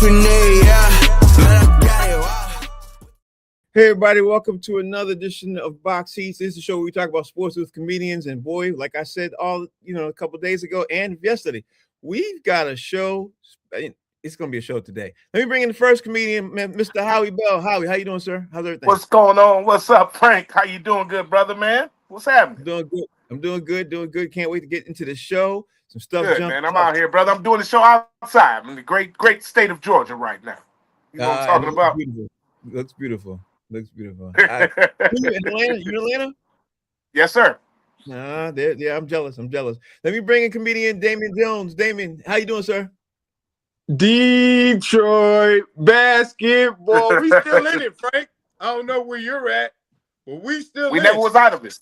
grenade, yeah. Man, I got it, wow. Hey everybody, welcome to another edition of Box Seats. This is the show where we talk about sports with comedians. And boy, like I said, a couple days ago and yesterday, we've got a show. It's gonna be a show today. Let me bring in the first comedian, Mr. Howie Bell. Howie, how you doing, sir? How's everything? What's going on? What's up, Frank? How you doing, good brother, man? What's happening? I'm doing good. Can't wait to get into the show. Some stuff. Good, man. I'm out here, brother. I'm doing the show outside. I'm in the great state of Georgia right now. You know what I'm talking about? Looks beautiful. You in Atlanta? You in Atlanta? Yes, sir. Yeah, I'm jealous. Let me bring in comedian Damian Jones. Damian, how you doing, sir? Detroit basketball. We still in it, Frank. I don't know where you're at, but we never was out of it.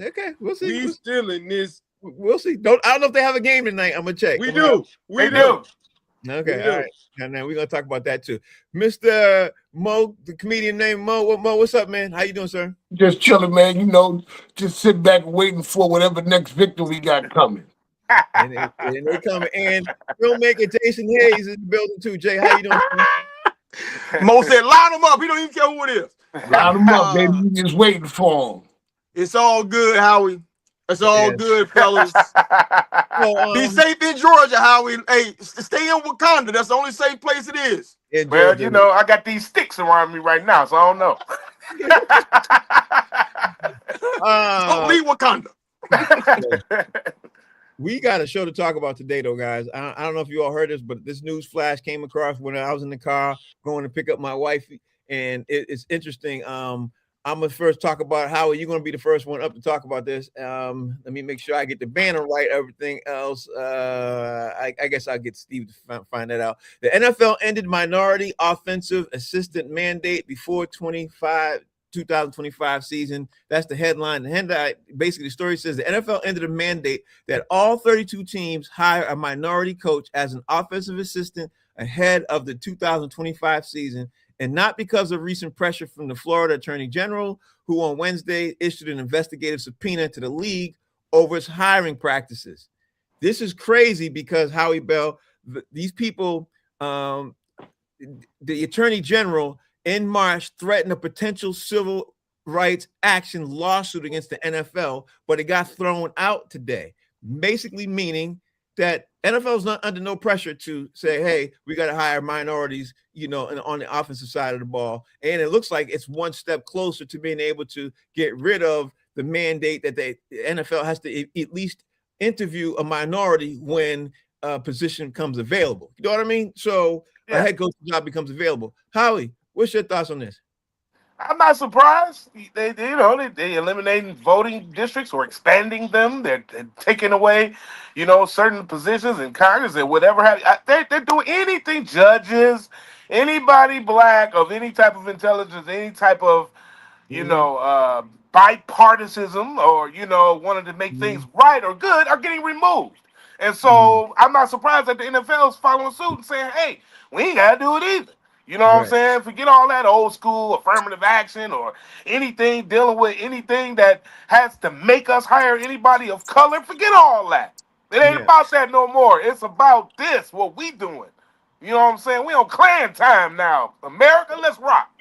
Okay, we'll see. We still in this. We'll see. I don't know if they have a game tonight. I'm gonna check. We do. Okay, all right. Now we're gonna talk about that too. Mr. Mo, the comedian named Mo. Mo, what's up, man? How you doing, sir? Just chilling, man. You know, just sit back waiting for whatever next victory we got coming. and they coming. And filmmaker Jason Hayes in the building too. Jay, how you doing? Mo said, line them up. He don't even care who it is. Line them up, baby. We just waiting for them. It's all good, Howie. It's all good, fellas. Be safe in Georgia, Howie. Hey, stay in Wakanda. That's the only safe place it is. Well, you know, I got these sticks around me right now, so I don't know. Don't leave Wakanda. We got a show to talk about today, though, guys. I don't know if you all heard this, but this news flash came across when I was in the car going to pick up my wife, and it's interesting. I'm gonna first talk about how you're gonna be the first one up to talk about this. Let me make sure I get the banner right. Everything else, I guess I'll get Steve to find that out. The NFL ended minority offensive assistant mandate before 2025 season. That's the headline. The headline, basically, the story says the NFL ended a mandate that all 32 teams hire a minority coach as an offensive assistant ahead of the 2025 season, and not because of recent pressure from the Florida Attorney General, who on Wednesday issued an investigative subpoena to the league over its hiring practices. This is crazy because, Howie Bell, these people, the Attorney General in March threatened a potential civil rights action lawsuit against the NFL, but it got thrown out today, basically meaning that NFL is not under no pressure to say, hey, we got to hire minorities, on the offensive side of the ball. And it looks like it's one step closer to being able to get rid of the mandate that the NFL has to at least interview a minority when a position comes available. You know what I mean? So a head coach job becomes available. Howie, what's your thoughts on this? I'm not surprised. They eliminating voting districts or expanding them. They're taking away, certain positions in Congress and whatever. They're doing anything. Judges, anybody black of any type of intelligence, any type of, bipartisanism or, wanting to make things right or good are getting removed. And so I'm not surprised that the NFL is following suit and saying, hey, we ain't got to do it either. You know what I'm saying? Forget all that old school affirmative action or anything dealing with anything that has to make us hire anybody of color. Forget all that. It ain't about that no more. It's about this, what we doing. You know what I'm saying? We on Klan time now. America, let's rock.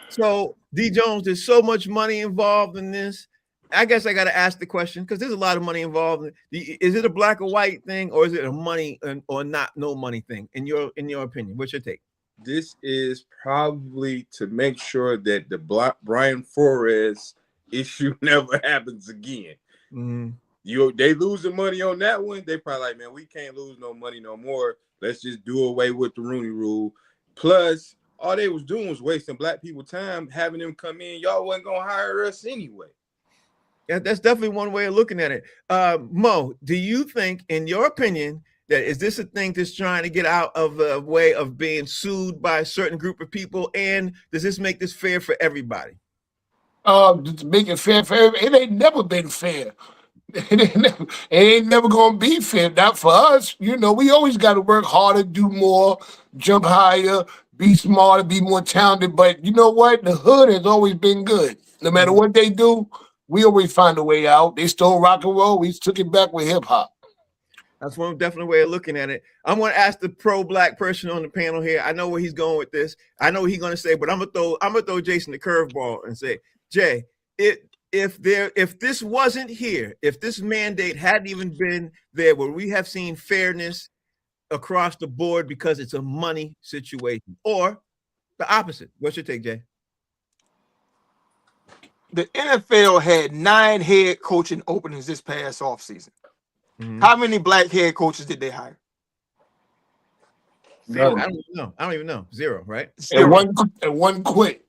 So, D. Jones, there's so much money involved in this. I guess I got to ask the question because there's a lot of money involved. Is it a black or white thing, or is it a money or no money thing? In your opinion, what's your take? This is probably to make sure that the Brian Flores issue never happens again. Mm-hmm. They losing money on that one. They probably like, man, we can't lose no money no more. Let's just do away with the Rooney Rule. Plus, all they was doing was wasting black people time, having them come in. Y'all wasn't gonna hire us anyway. Yeah, that's definitely one way of looking at it. Mo, do you think, in your opinion, that is this a thing that's trying to get out of the way of being sued by a certain group of people? And does this make this fair for everybody? To make it fair for everybody, it ain't never been fair. It ain't never gonna be fair. Not for us. We always got to work harder, do more, jump higher, be smarter, be more talented. But you know what? The hood has always been good. No matter what they do, we always find a way out. They stole rock and roll. We took it back with hip hop. That's one definite way of looking at it. I'm going to ask the pro-black person on the panel here. I know where he's going with this. I know what he's going to say, but I'm gonna throw Jason the curveball and say, Jay, if this wasn't here, if this mandate hadn't even been there, would we have seen fairness across the board because it's a money situation, or the opposite? What's your take, Jay? The NFL had 9 head coaching openings this past offseason. Mm-hmm. How many black head coaches did they hire? Zero. I don't even know. Zero, right? Zero. And one quit.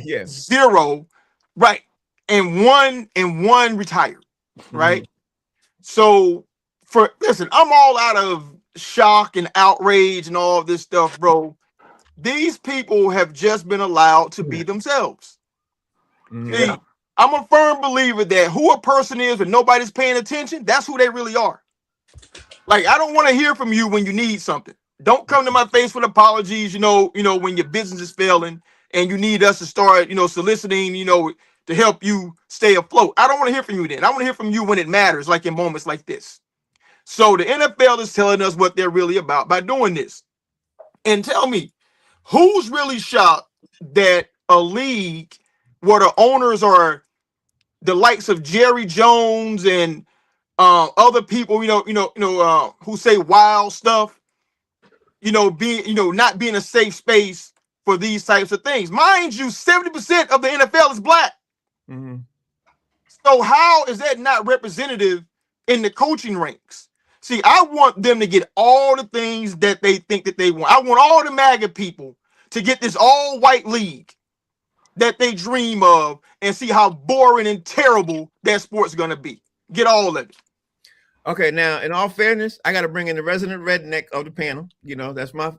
Yeah. Zero, right? And one retired, right? Mm-hmm. So listen, I'm all out of shock and outrage and all this stuff, bro. These people have just been allowed to be themselves. Mm-hmm. See, I'm a firm believer that who a person is when nobody's paying attention, that's who they really are. Like, I don't want to hear from you when you need something. Don't come to my face with apologies, when your business is failing and you need us to start, soliciting, to help you stay afloat. I don't want to hear from you then. I want to hear from you when it matters, like in moments like this. So the NFL is telling us what they're really about by doing this. And tell me, who's really shocked that a league where the owners are the likes of Jerry Jones and other people, who say wild stuff, not being a safe space for these types of things. Mind you, 70% of the NFL is black. Mm-hmm. So how is that not representative in the coaching ranks? See, I want them to get all the things that they think that they want. I want all the MAGA people to get this all-white league that they dream of and see how boring and terrible that sport's going to be. Get all of it. Okay, now in all fairness, I got to bring in the resident redneck of the panel. That's my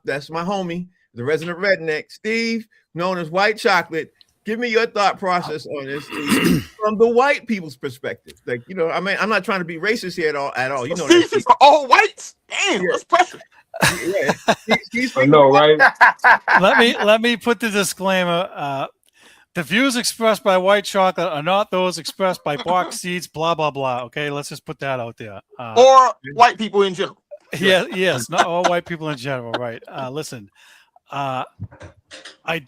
homie, the resident redneck, Steve, known as White Chocolate. Give me your thought process on this, Steve, from the white people's perspective. Like, I'm not trying to be racist here at all. Steve for all whites. Damn, that's pressure. Yeah. I know, right? Let me put the disclaimer. The views expressed by White Chocolate are not those expressed by Box Seeds, blah, blah, blah. Okay, let's just put that out there. Or white people in general. Yes, not all white people in general, right? Listen, I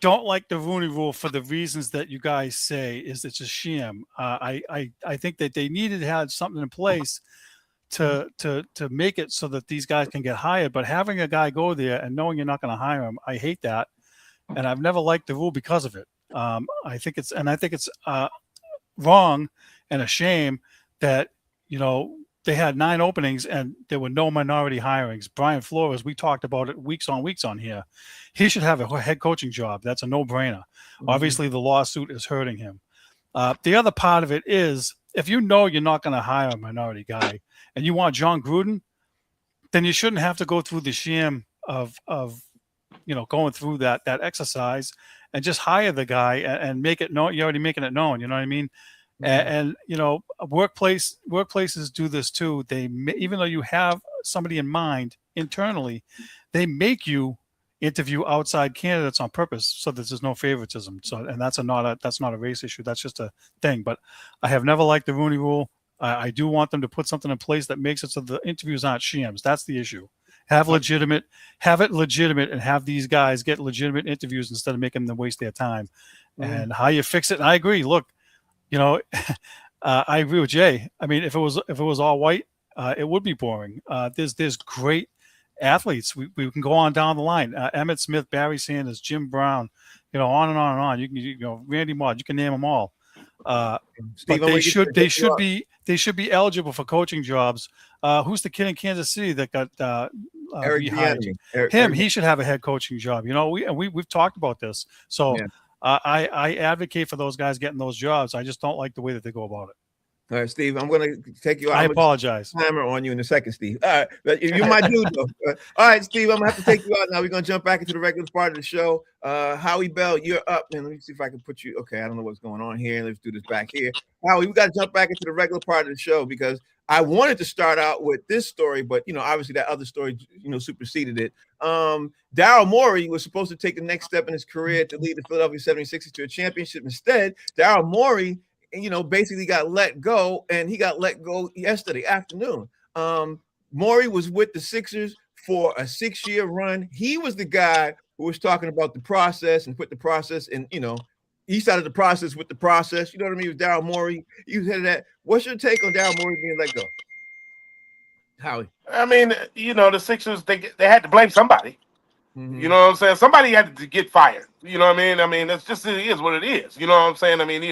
don't like the Rooney Rule for the reasons that you guys say is it's a sham. I think that they needed to have something in place to make it so that these guys can get hired. But having a guy go there and knowing you're not going to hire him, I hate that, and I've never liked the rule because of it. I think it's wrong and a shame that they had 9 openings and there were no minority hirings. Brian Flores, we talked about it weeks on here. He should have a head coaching job. That's a no-brainer. Mm-hmm. Obviously, the lawsuit is hurting him. The other part of it is, if you're not going to hire a minority guy and you want John Gruden, then you shouldn't have to go through the sham of going through that exercise, and just hire the guy and make it known. You're already making it known. You know what I mean? Mm-hmm. And workplaces do this too. Even though you have somebody in mind internally, they make you interview outside candidates on purpose so that there's no favoritism. So, and that's not a race issue. That's just a thing. But I have never liked the Rooney Rule. I do want them to put something in place that makes it so the interviews aren't shams. That's the issue. Have it legitimate, and have these guys get legitimate interviews instead of making them waste their time. Mm-hmm. And how you fix it. And I agree. Look, I agree with Jay. I mean, if it was all white, it would be boring. There's great athletes. We can go on down the line. Emmitt Smith, Barry Sanders, Jim Brown, on and on and on. You can, Randy Moss. You can name them all. Steve, but they should be eligible for coaching jobs. Who's the kid in Kansas City that got Eric him? He should have a head coaching job. We've talked about this. So yeah. I advocate for those guys getting those jobs. I just don't like the way that they go about it. All right, Steve, I'm going to take you out. I apologize. Timer on you in a second, Steve. All right, you're my dude, though. All right, Steve, I'm going to have to take you out now. We're going to jump back into the regular part of the show. Howie Bell, you're up. Man, let me see if I can put you. Okay, I don't know what's going on here. Let's do this back here. Howie, we got to jump back into the regular part of the show because I wanted to start out with this story, but, obviously that other story, superseded it. Daryl Morey was supposed to take the next step in his career to lead the Philadelphia 76ers to a championship. Instead, Daryl Morey basically got let go, and he got let go yesterday afternoon. Morey was with the Sixers for a 6-year run. He was the guy who was talking about the process and put the process in, he started the process with the process. You know what I mean? It was Daryl Morey. He was head of that. What's your take on Daryl Morey being let go? Howie. I mean, the Sixers, they had to blame somebody. Mm-hmm. You know what I'm saying? Somebody had to get fired. You know what I mean? I mean, it is what it is. You know what I'm saying? I mean,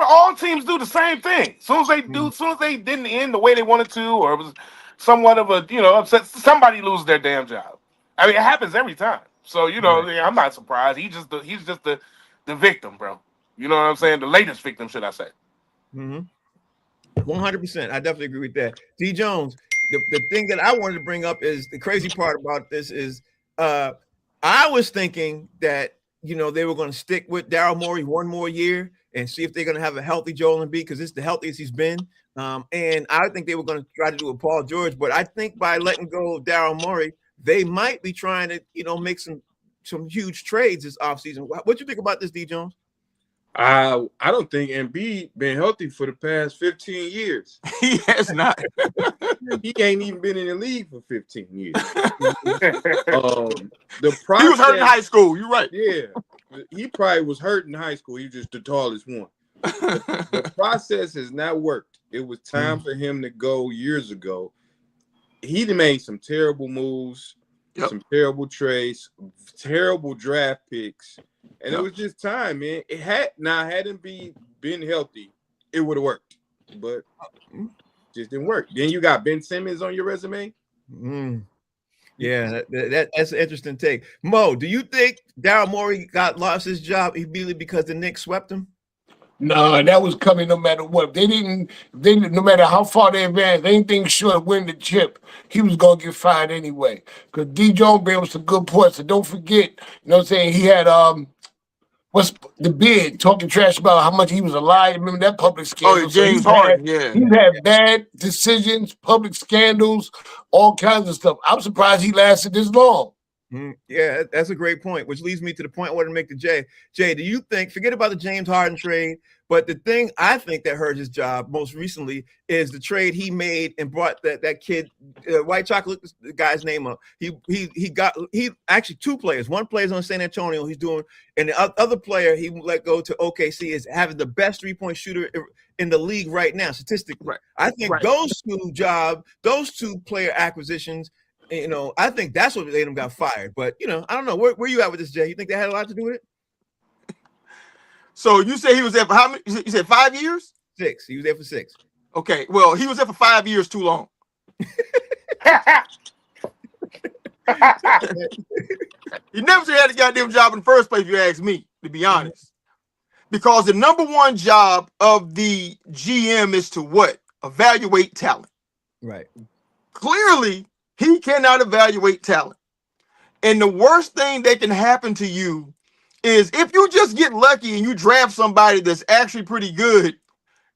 all teams do the same thing. As soon as they didn't end the way they wanted to, or it was somewhat of a, upset, somebody loses their damn job. I mean, it happens every time. So, I'm not surprised. He's just the victim, bro. You know what I'm saying? The latest victim, should I say. Mm-hmm. 100%. I definitely agree with that. D. Jones, the thing that I wanted to bring up is the crazy part about this is I was thinking that, they were going to stick with Daryl Morey one more year and see if they're going to have a healthy Joel Embiid, because it's the healthiest he's been. And I think they were going to try to do a Paul George, but I think by letting go of Daryl Morey, they might be trying to, make some huge trades this offseason. What do you think about this, D. Jones? I don't think Embiid been healthy for the past 15 years. He has not. He ain't even been in the league for 15 years. The process, he was hurt in high school. You're right. Yeah, he probably was hurt in high school. He was just the tallest one. The process has not worked. It was time for him to go years ago. He made some terrible moves, some terrible trades, terrible draft picks. And it was just time, man. Hadn't been healthy, it would have worked. But just didn't work. Then you got Ben Simmons on your resume. Yeah, that's an interesting take. Mo, do you think Daryl Morey lost his job immediately because the Knicks swept him? No, that was coming no matter what. No matter how far they advanced, anything short of winning the chip, he was going to get fired anyway. Because D. Jones brings some good points. And don't forget, what I'm saying? He had what's the bid talking trash about how much he was a liar. Remember that public scandal? Oh, James Harden. Yeah, he's had bad decisions, public scandals, all kinds of stuff. I'm surprised he lasted this long. Yeah, that's a great point, which leads me to the point I want to make to Jay. Jay, do you think, forget about the James Harden trade, but the thing I think that hurt his job most recently is the trade he made and brought that kid, white chocolate, the guy's name up. He actually two players. One player's on San Antonio, he's doing, and the other player he let go to OKC is having the best 3-point shooter in the league right now, statistically. Right. I think those two player acquisitions, I think that's what made him got fired. But, I don't know. Where you at with this, Jay? You think that had a lot to do with it? So you say he was there for how many? You said 5 years? 6. He was there for 6. Okay. Well, he was there for 5 years too long. He never should have had a goddamn job in the first place, if you ask me, to be honest. Because the number one job of the GM is to what? Evaluate talent. Right. Clearly, he cannot evaluate talent. And the worst thing that can happen to you is if you just get lucky and you draft somebody that's actually pretty good,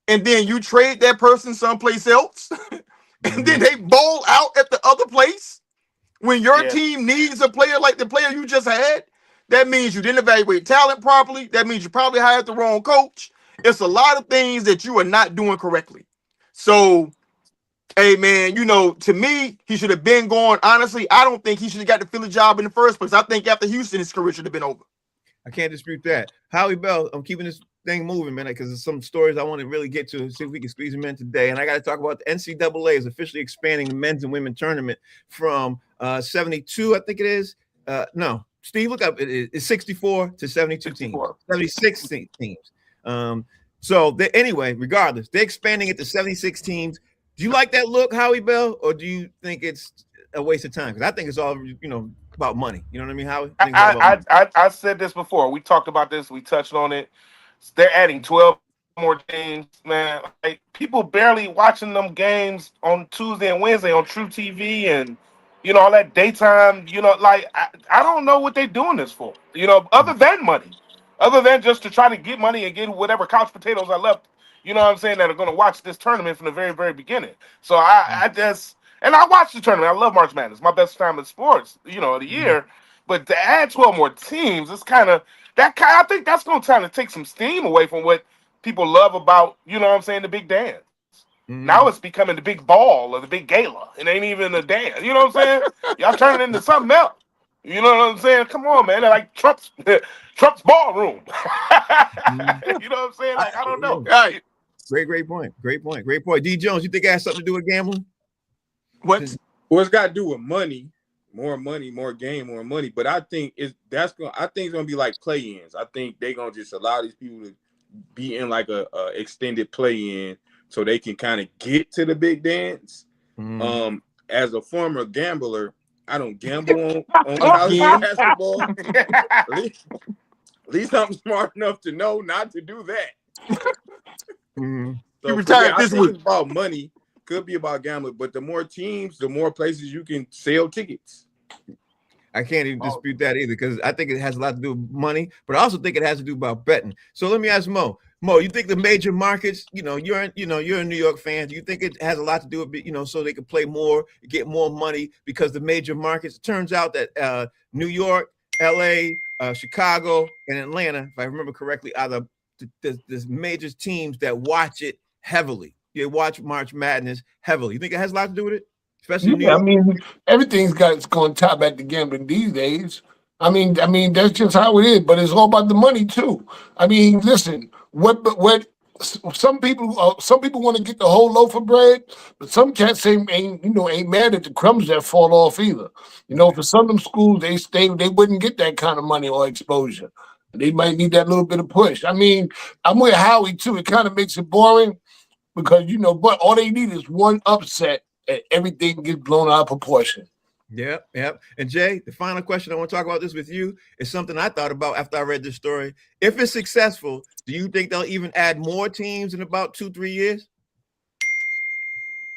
and then you trade that person someplace else, and then they bowl out at the other place when your team needs a player like the player you just had, that means you didn't evaluate talent properly. That means you probably hired the wrong coach. It's a lot of things that you are not doing correctly. So, hey, man, to me, he should have been gone. Honestly, I don't think he should have got the Philly job in the first place. I think after Houston, his career should have been over. I can't dispute that. Howie Bell, I'm keeping this thing moving, man, because there's some stories I want to really get to, see if we can squeeze them in today. And I got to talk about the NCAA is officially expanding the men's and women tournament from 72, I think it is. No, Steve, look up. It's 64 to 72 teams, 76 teams. So anyway, regardless, they're expanding it to 76 teams. Do you like that look, Howie Bell, or do you think it's a waste of time? Because I think it's all, about money. You know what I mean, Howie? I said this before. We talked about this. We touched on it. They're adding 12 more teams, man. Like, people barely watching them games on Tuesday and Wednesday on True TV and, all that daytime. I don't know what they're doing this for, other than money, other than just to try to get money and get whatever couch potatoes are left, that are going to watch this tournament from the very, very beginning. So I watch the tournament. I love March Madness. My best time in sports, of the year. But to add 12 more teams, it's I think that's going to kind of take some steam away from what people love about, the big dance. Now it's becoming the big ball or the big gala. It ain't even a dance. You know what I'm saying? Y'all turn it into something else. You know what I'm saying? Come on, man. They're like Trump's ballroom. You know what I'm saying? Like, I don't know. Right. Great point. Great point. D Jones, you think it has something to do with gambling? What? Well, it's got to do with money, more game, more money. But I think it's gonna be like play-ins. I think they're gonna just allow these people to be in like a extended play-in so they can kind of get to the big dance. As a former gambler, I don't gamble on college basketball. At least I'm smart enough to know not to do that. You retired this week. It's about money. Could be about gambling, but the more teams, the more places you can sell tickets. I can't even dispute that either, because I think it has a lot to do with money, but I also think it has to do about betting. So let me ask Mo. Mo, you think the major markets, you're a New York fan. Do you think it has a lot to do with, so they can play more, get more money because the major markets? It turns out that New York, LA, Chicago, and Atlanta, if I remember correctly, are the major teams that watch it heavily. They watch March Madness heavily. You think it has a lot to do with it? Especially New York? I mean, everything's going to tie back to gambling these days. I mean, that's just how it is. But it's all about the money too. I mean, listen, what some people want to get the whole loaf of bread, but some cats ain't mad at the crumbs that fall off either. For some of them schools, they wouldn't get that kind of money or exposure. They might need that little bit of push. I mean, I'm with Howie too. It kind of makes it boring because but all they need is one upset and everything gets blown out of proportion. Yep. And Jay, the final question I want to talk about this with you is something I thought about after I read this story. If it's successful, do you think they'll even add more teams in about 2-3 years?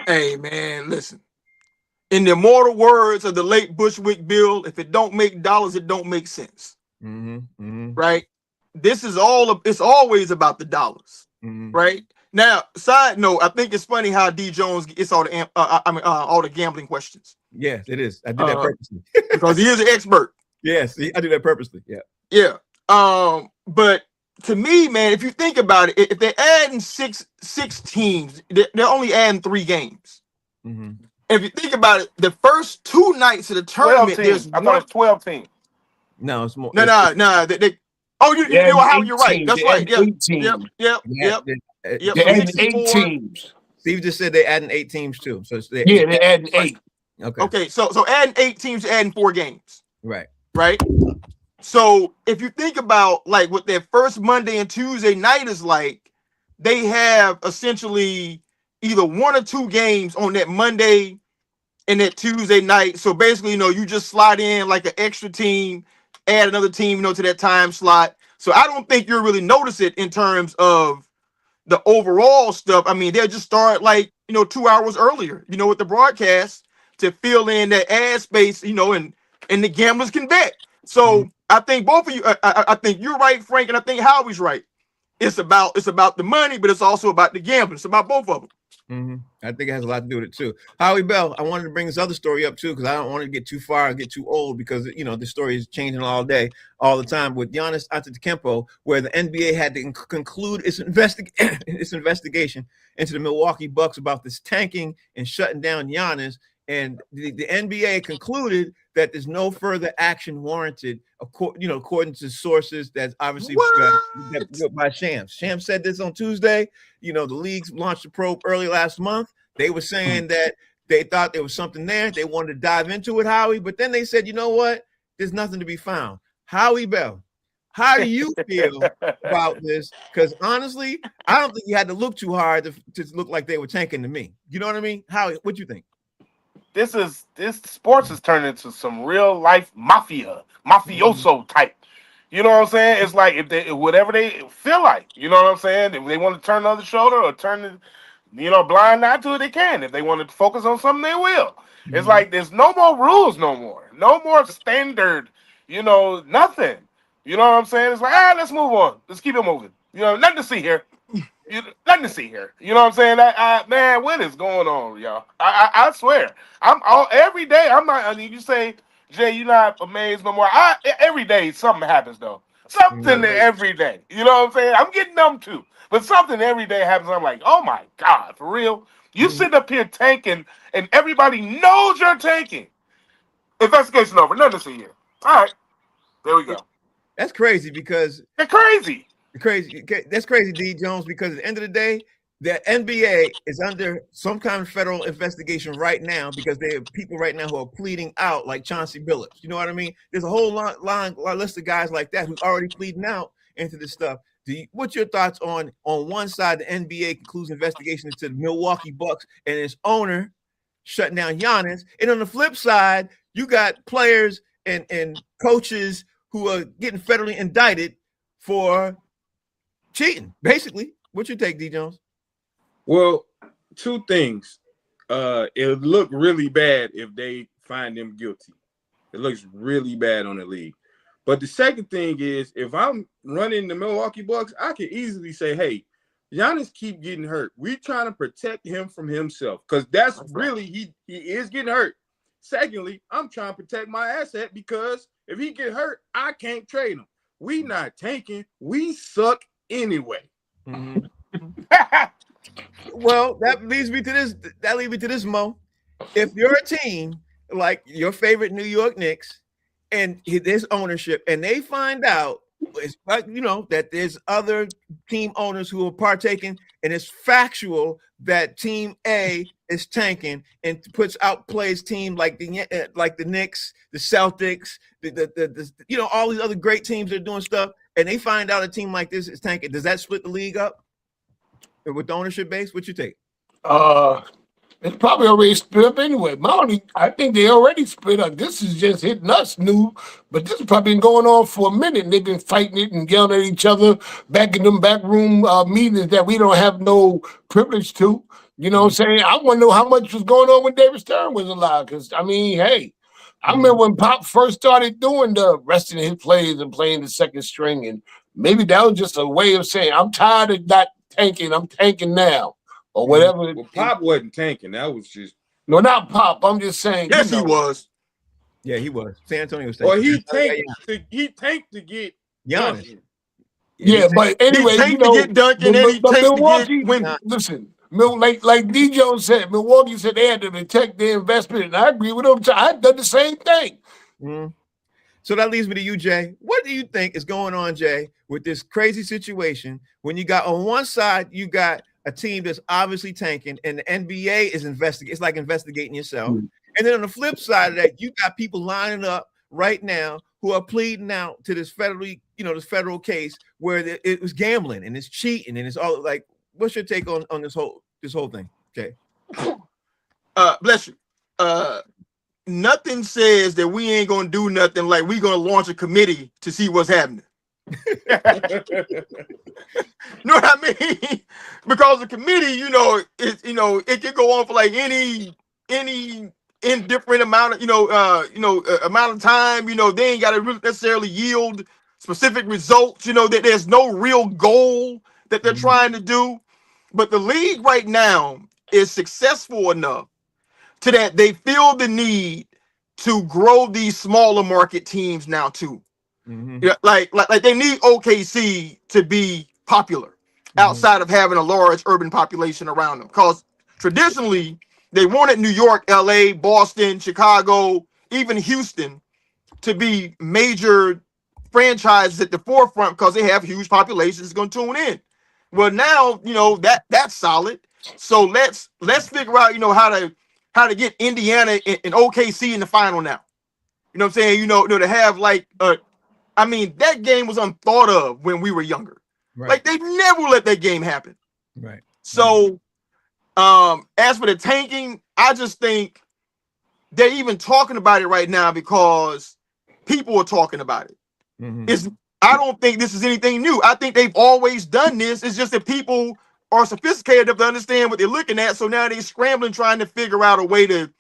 Hey, man, listen. In the immortal words of the late Bushwick Bill, if it don't make dollars, it don't make sense. Right? This is it's always about the dollars. Right? Now, side note, I think it's funny how D Jones gets all the gambling questions. Yes, it is. I do that purposely because he is an expert. Yes, I do that purposely. Yeah. But to me, man, if you think about it, if they're adding six teams, they're only adding 3 games. If you think about it, the first 2 nights of the tournament, I thought it's 12 teams. No, it's more. No. You're right. That's right. Yep. They're adding 8 teams. Steve just said they're adding 8 teams too. So they're adding 8. Okay. So adding 8 teams, adding 4 games. Right. So if you think about like what their first Monday and Tuesday night is like, they have essentially either 1 or 2 games on that Monday and that Tuesday night. So basically, you just slide in like an extra team, add another team, to that time slot. So I don't think you'll really notice it in terms of the overall stuff. I mean, they'll just start like, 2 hours earlier, with the broadcast to fill in that ad space, and the gamblers can bet. So I think both of you, I think you're right, Frank, and I think Howie's right. It's about the money, but it's also about the gambling. It's about both of them. I think it has a lot to do with it too. Howie Bell, I wanted to bring this other story up too because I don't want to get too far and get too old because the story is changing all the time with Giannis Antetokounmpo, where the NBA had to conclude its investigation into the Milwaukee Bucks about this tanking and shutting down Giannis, and the NBA concluded that there's no further action warranted, according to sources that's obviously by Shams. Shams said this on Tuesday. The leagues launched a probe early last month. They were saying that they thought there was something there. They wanted to dive into it, Howie, but then they said, you know what? There's nothing to be found. Howie Bell, how do you feel about this? Because honestly, I don't think you had to look too hard to look like they were tanking to me. You know what I mean? Howie, what you think? This sports has turned into some real life mafioso type. You know what I'm saying? It's like whatever they feel like. You know what I'm saying? If they want to turn the other shoulder or turn the blind eye to it, they can. If they want to focus on something, they will. It's like there's no more rules, no more standard. Nothing. You know what I'm saying? It's like let's move on. Let's keep it moving. Nothing to see here. Nothing to see here. You know what I'm saying? Man, what is going on, y'all? I swear. Every day. I'm not. I mean, you say, Jay, you're not amazed no more. Every day something happens though. Something every day. You know what I'm saying? I'm getting numb too. But something every day happens. I'm like, oh my God, for real? You sitting up here tanking, and everybody knows you're tanking. Investigation over. Nothing to see here. All right, there we go. That's crazy because They're crazy. That's crazy, D Jones. Because at the end of the day, the NBA is under some kind of federal investigation right now because there are people right now who are pleading out, like Chauncey Billups. You know what I mean? There's a whole long list of guys like that who's already pleading out into this stuff. What's your thoughts on one side, the NBA concludes investigation into the Milwaukee Bucks and its owner shutting down Giannis, and on the flip side, you got players and coaches who are getting federally indicted for cheating, basically. What's your take, D Jones? Well, two things. It would look really bad if they find them guilty. It looks really bad on the league. But the second thing is, if I'm running the Milwaukee Bucks, I can easily say, hey, Giannis keep getting hurt. We're trying to protect him from himself because that's really, he is getting hurt. Secondly, I'm trying to protect my asset because if he get hurt, I can't trade him. We not tanking. We suck anyway. Mm-hmm. Well, that leads me to this. That leads me to this, Mo. If you're a team like your favorite New York Knicks and this ownership, and they find out, it's like, you know, that there's other team owners who are partaking, and it's factual that Team A is tanking and outplays team like the Knicks, the Celtics, the you know, all these other great teams that are doing stuff, and they find out a team like this is tanking. Does that split the league up with the ownership base? What you take? It's probably already split up anyway. I think they already split up. This is just hitting us new, but this has probably been going on for a minute. And they've been fighting it and yelling at each other back in them backroom meetings that we don't have no privilege to. You know what I'm saying? I want to know how much was going on when David Stern was alive. Because, I mean, hey, I remember when Pop first started doing the resting his plays and playing the second string. And maybe that was just a way of saying, I'm tired of not tanking. I'm tanking now. Or whatever. Well, Pop wasn't tanking. That was just not Pop. I'm just saying. Yes, he was. Yeah, he was. San Antonio was tanking. Or he tanked to get Giannis. Yeah, but anyway, he tanked to get Duncan, and he tanked Milwaukee, to get Wimby. Listen, like D. Jones said, Milwaukee said they had to protect their investment, and I agree with them. I've done the same thing. Mm-hmm. So that leads me to you, Jay. What do you think is going on, Jay, with this crazy situation when you got on one side, you got a team that's obviously tanking, and the NBA is investigating. It's like investigating yourself. Mm-hmm. And then on the flip side of that, you got people lining up right now who are pleading out to this federal case where it was gambling and it's cheating and it's all like. What's your take on this whole thing, Jay? Bless you. Nothing says that we ain't gonna do nothing like we gonna launch a committee to see what's happening. You know what I mean? Because the committee, it can go on for like any indifferent amount of amount of time. They ain't got to really necessarily yield specific results. That there's no real goal that they're trying to do. But the league right now is successful enough to that they feel the need to grow these smaller market teams now too. Mm-hmm. Yeah, like they need OKC to be popular outside of having a large urban population around them. Because traditionally, they wanted New York, LA, Boston, Chicago, even Houston to be major franchises at the forefront because they have huge populations going to tune in. Well, now that's solid. So let's figure out how to get Indiana and OKC in the final now. You know what I'm saying? To have like that game was unthought of when we were younger. Right. Like they never let that game happen. Right. So as for the tanking, I just think they're even talking about it right now because people are talking about it. Mm-hmm. I don't think this is anything new. I think they've always done this. It's just that people are sophisticated enough to understand what they're looking at. So now they're scrambling, trying to figure out a way to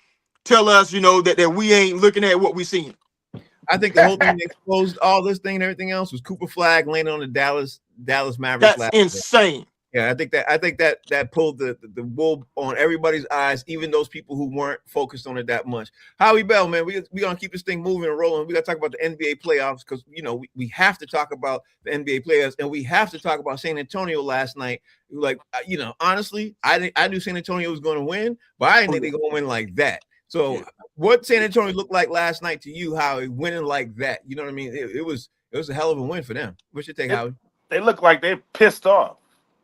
tell us, that we ain't looking at what we're seeing. I think the whole thing that exposed all this thing and everything else was Cooper Flag landing on the Dallas Mavericks. That's insane. Yeah, I think that pulled the wool on everybody's eyes, even those people who weren't focused on it that much. Howie Bell, man, we gonna keep this thing moving and rolling. We gotta talk about the NBA playoffs because we have to talk about the NBA playoffs, and we have to talk about San Antonio last night. Like honestly, I knew San Antonio was going to win, but I didn't think they were going to win like that. So, what San Antonio looked like last night to you, Howie, winning like that? You know what I mean? It was a hell of a win for them. What's your take, Howie? They look like they're pissed off.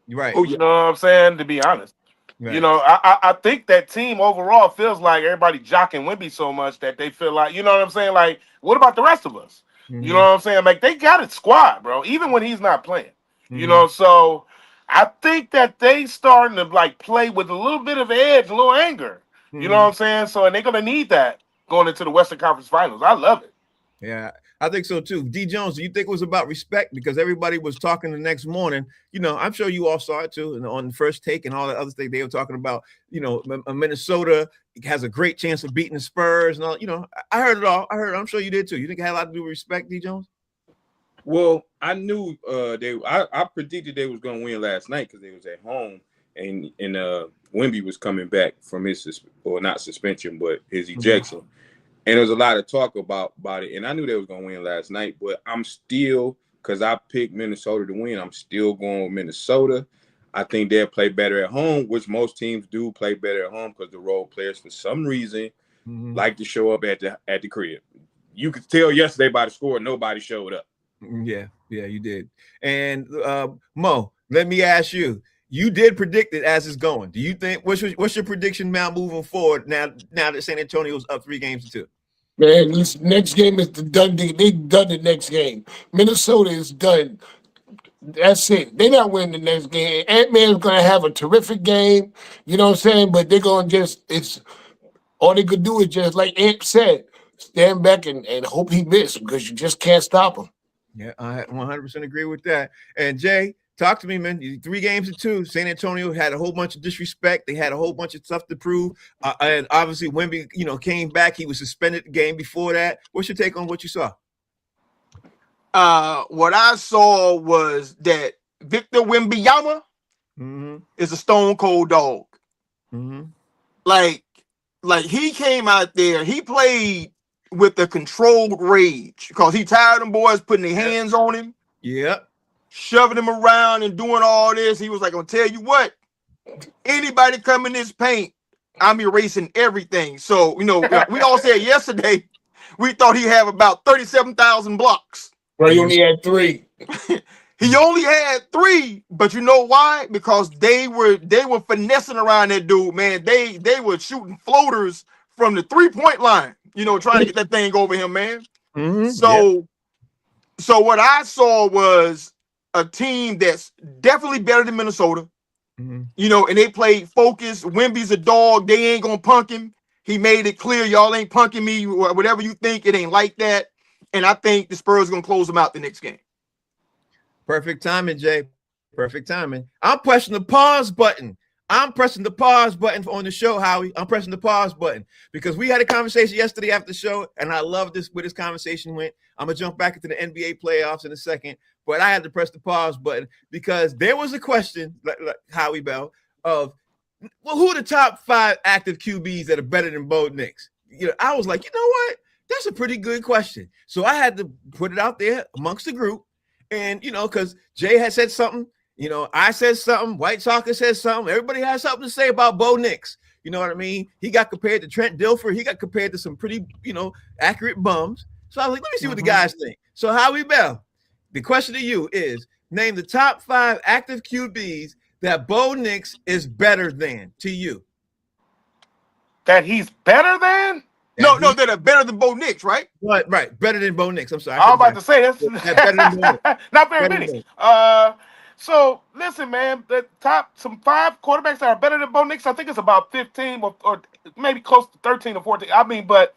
Right. You know what I'm saying? To be honest, right. I think that team overall feels like everybody jocking Wemby so much that they feel like, you know what I'm saying? Like, what about the rest of us? Mm-hmm. You know what I'm saying? Like, they got a squad, bro, even when he's not playing. Mm-hmm. So I think that they starting to like play with a little bit of edge, a little anger. Mm-hmm. You know what I'm saying? So, and they're gonna need that going into the Western Conference Finals. I love it. Yeah, I think so too. D. Jones, do you think it was about respect? Because everybody was talking the next morning. I'm sure you all saw it too. And on the First Take and all the other things they were talking about, Minnesota has a great chance of beating the Spurs and all. I heard it all. I'm sure you did too. You think it had a lot to do with respect, D. Jones? Well, I knew I predicted they was going to win last night because they was at home and Wemby was coming back from his not suspension, but his ejection. Mm-hmm. And there's a lot of talk about it. And I knew they was going to win last night, but I'm still, because I picked Minnesota to win, I'm still going with Minnesota. I think they'll play better at home, which most teams do play better at home because the role players, for some reason, like to show up at the crib. You could tell yesterday by the score, nobody showed up. Yeah, you did. And Mo, let me ask you. You did predict it as it's going. Do you think what's your prediction now moving forward now that San Antonio's up 3-2? Man, this next game is the done deal. They done the next game. Minnesota is done. That's it. They're not winning the next game. Ant-Man's going to have a terrific game. You know what I'm saying? But they're going to it's all they could do is just, like Ant said, stand back and hope he misses because you just can't stop him. Yeah, I 100% agree with that. And Jay, talk to me, man. 3-2. San Antonio had a whole bunch of disrespect. They had a whole bunch of stuff to prove. And obviously, Wemby, came back. He was suspended the game before that. What's your take on what you saw? What I saw was that Victor Wembanyama is a stone cold dog. Mm-hmm. Like he came out there. He played with a controlled rage because he tired of them boys putting their hands on him. Yep. Shoving him around and doing all this. He was like, I'm gonna tell you what, anybody come in this paint, I'm erasing everything. So, we all said yesterday, we thought he had about 37,000 blocks. Well, he only had 3. He only had 3, but you know why? Because they were finessing around that dude, man. They were shooting floaters from the 3-point line, trying to get that thing over him, man. Mm-hmm. So what I saw was a team that's definitely better than Minnesota, and they played focused. Wemby's a dog. They ain't going to punk him. He made it clear, y'all ain't punking me. Whatever you think, it ain't like that. And I think the Spurs are going to close them out the next game. Perfect timing, Jay. Perfect timing. I'm pressing the pause button. on the show, Howie. I'm pressing the pause button because we had a conversation yesterday after the show, and I love where this conversation went. I'm going to jump back into the NBA playoffs in a second, but I had to press the pause button because there was a question, like Howie Bell, of, who are the top 5 active QBs that are better than Bo Nix? I was like, you know what? That's a pretty good question. So I had to put it out there amongst the group. And, because Jay had said something, I said something, White Soccer said something. Everybody has something to say about Bo Nix. You know what I mean? He got compared to Trent Dilfer. He got compared to some pretty, accurate bums. So I was like, let me see what the guys think. So Howie Bell, the question to you is, name the top 5 active QBs that Bo Nix is better than to you. That he's better than? No, that are better than Bo Nix, right? Right, better than Bo Nix. I'm sorry. I was about to say that's better than Bo Nix. Not very many. So listen, man, the top 5 quarterbacks that are better than Bo Nix, I think it's about 15 or maybe close to 13 or 14. I mean, but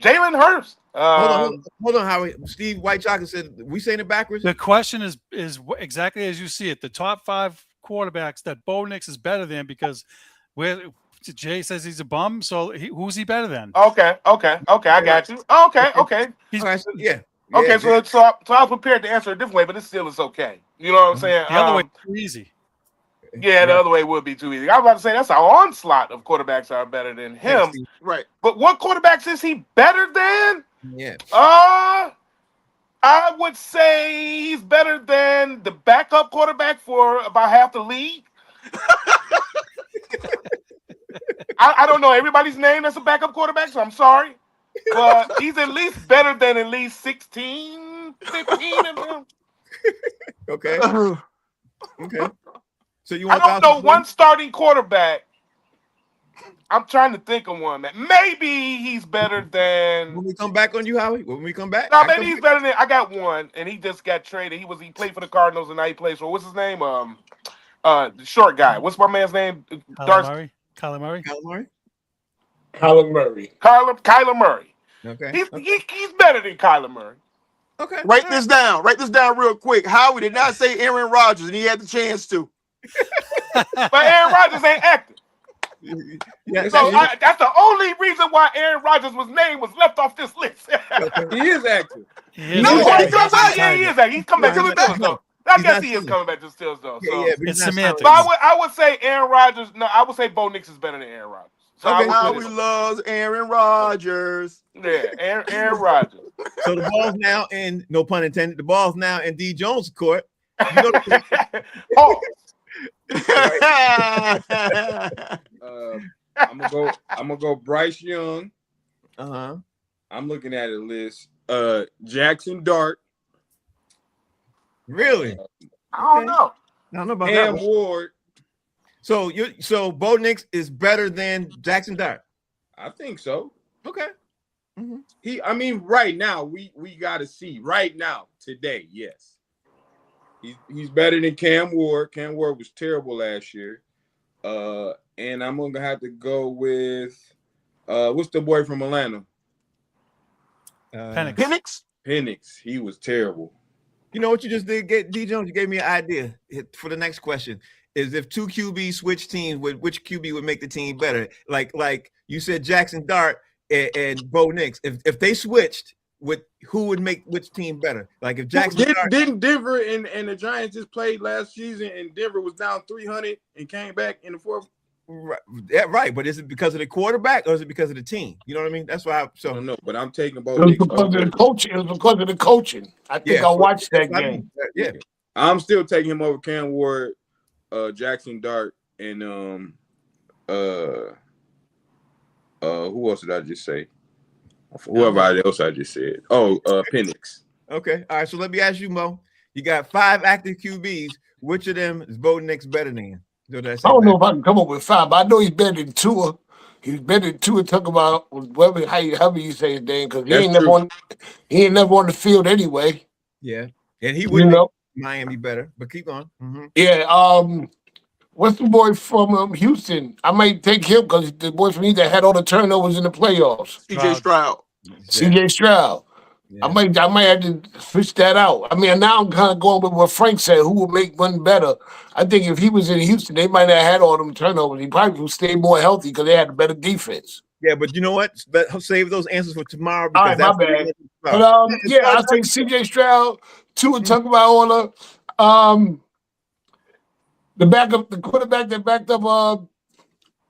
Jalen Hurts. Hold on, Howie. Steve White Chocolate said, we saying it backwards? The question is exactly as you see it. The top 5 quarterbacks that Bo Nix is better than, because Jay says he's a bum, so who's he better than? Okay, I got you. Okay. Okay, so I was prepared to answer a different way, but it still is okay. You know what I'm saying? The other way is easy. Yeah, the other way would be too easy. I was about to say that's an onslaught of quarterbacks that are better than him. Right. But what quarterbacks is he better than? Yeah. I would say he's better than the backup quarterback for about half the league. I don't know everybody's name that's a backup quarterback, so I'm sorry. But he's at least better than at least 16, 15 of them. Okay. Okay. So you I want? don't know one starting quarterback. I'm trying to think of one, man. Maybe he's better than. When we come back on you, Howie? When we come back? No, maybe he's better than. I got one, and he just got traded. He played for the Cardinals, and now he plays for what's his name? The short guy. What's my man's name? Kyler Murray. Kyler Murray. Kyler Murray. Kyler Murray. Okay. He's better than Kyler Murray. Okay. Write this down. Write this down real quick. Howie did not say Aaron Rodgers, and he had the chance to. But Aaron Rodgers ain't active. Yeah, So that's the only reason why Aaron Rodgers' name was left off this list. He is active. He is active. He's coming back to the Steelers, though. I guess he is coming back to the Steelers, though. So. Yeah, It's semantics. But I would say Aaron Rodgers. No, I would say Bo Nix is better than Aaron Rodgers. So Howie loves Aaron Rodgers. Yeah, Aaron Rodgers. So the ball's now in, no pun intended, the ball's now in D. Jones' court. You know Pause. I'm gonna go Bryce Young. Uh-huh. I'm looking at a list. Jackson Dart. Really? I don't know. I don't know about Cam that one. Ward. So Bo Nix is better than Jackson Dart. I think so. Okay. Mm-hmm. Right now, we gotta see. Right now, today, yes. He's better than Cam Ward. Cam Ward was terrible last year. And I'm gonna have to go with what's the boy from Atlanta? Penix. Penix. He was terrible. You know what you just did, D. Jones? You gave me an idea for the next question. Is if two QBs switch teams, which QB would make the team better? Like you said, Jackson Dart and Bo Nix. If they switched, who would make which team better? Like if Jackson Didn't Denver and the Giants just played last season, and Denver was down 300 and came back in the fourth? Right, yeah, right. But is it because of the quarterback or is it because of the team? You know what I mean? That's why. I don't know, but I'm taking both. It was because of the coaching. It was because of the coaching. I think I watched that game. Yeah, I'm still taking him over Cam Ward, Jackson Dart, and who else did I just say? Whoever else I just said. Penix. Okay. All right. So let me ask you, Mo. You got 5 active QBs. Which of them is Bo Nix better than? I don't know if I can come up with 5, but I know he's better than Tua. He's better than Tua. Talk about however you say his name, because he ain't never on the field anyway. Yeah, and he would make Miami better. But keep going. Mm-hmm. Yeah. What's the boy from Houston? I might take him because the boy from Houston had all the turnovers in the playoffs. CJ Stroud. CJ Stroud. Yeah. I might have to switch that out. Now I'm kind of going with what Frank said. Who would make one better? I think if he was in Houston, they might not have had all them turnovers. He probably would stay more healthy because they had a better defense. Yeah, but you know what? Save those answers for tomorrow. All right, my bad. But I think CJ Stroud, Tua Tagovailoa, the quarterback that backed up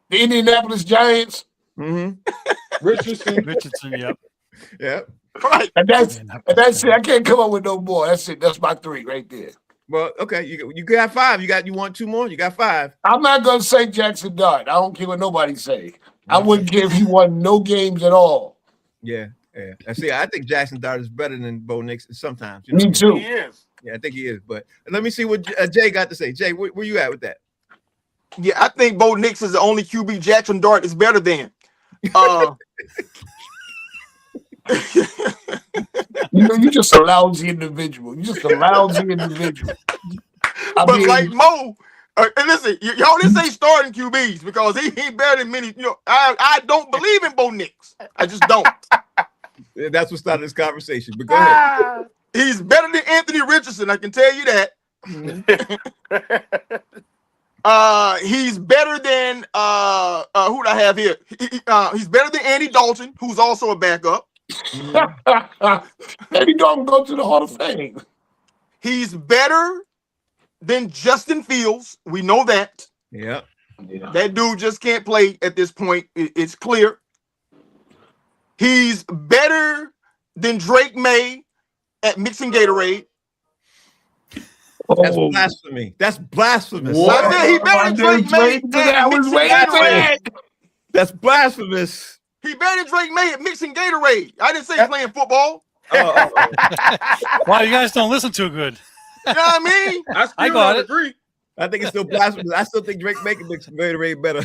the Indianapolis Giants. Mm-hmm. Richardson, yep. Yep. Right. And that's it. I can't come up with no more. That's it. That's my 3 right there. Well, okay. You got 5. You want 2 more? You got 5. I'm not gonna say Jackson Dart. I don't care what nobody say. I wouldn't care if he won no games at all. Yeah. See, I think Jackson Dart is better than Bo Nix sometimes. Me too. He is. Yeah, I think he is. But let me see what Jay got to say. Jay, where you at with that? Yeah, I think Bo Nix is the only QB Jackson Dart is better than. You're just a lousy individual. Like Mo, and listen, y'all didn't say starting QBs because he ain't better than many. I don't believe in Bo Nix. I just don't. That's what started this conversation. But go ahead. He's better than Anthony Richardson. I can tell you that. He's better than who do I have here? He's better than Andy Dalton, who's also a backup. Andy Dalton go to the Hall of Fame. He's better than Justin Fields. We know that. Yeah. That dude just can't play at this point. It's clear. He's better than Drake May at mixing Gatorade. That's blasphemy. That's blasphemous. What? I said he better than Drake May at mixing Gatorade. That's blasphemous. He better than Drake May at mixing Gatorade. I didn't say he's playing football. Wow, you guys don't listen too good. You know what I mean? I got it. Agree. I think it's still blasphemous. I still think Drake May can mix Gatorade better.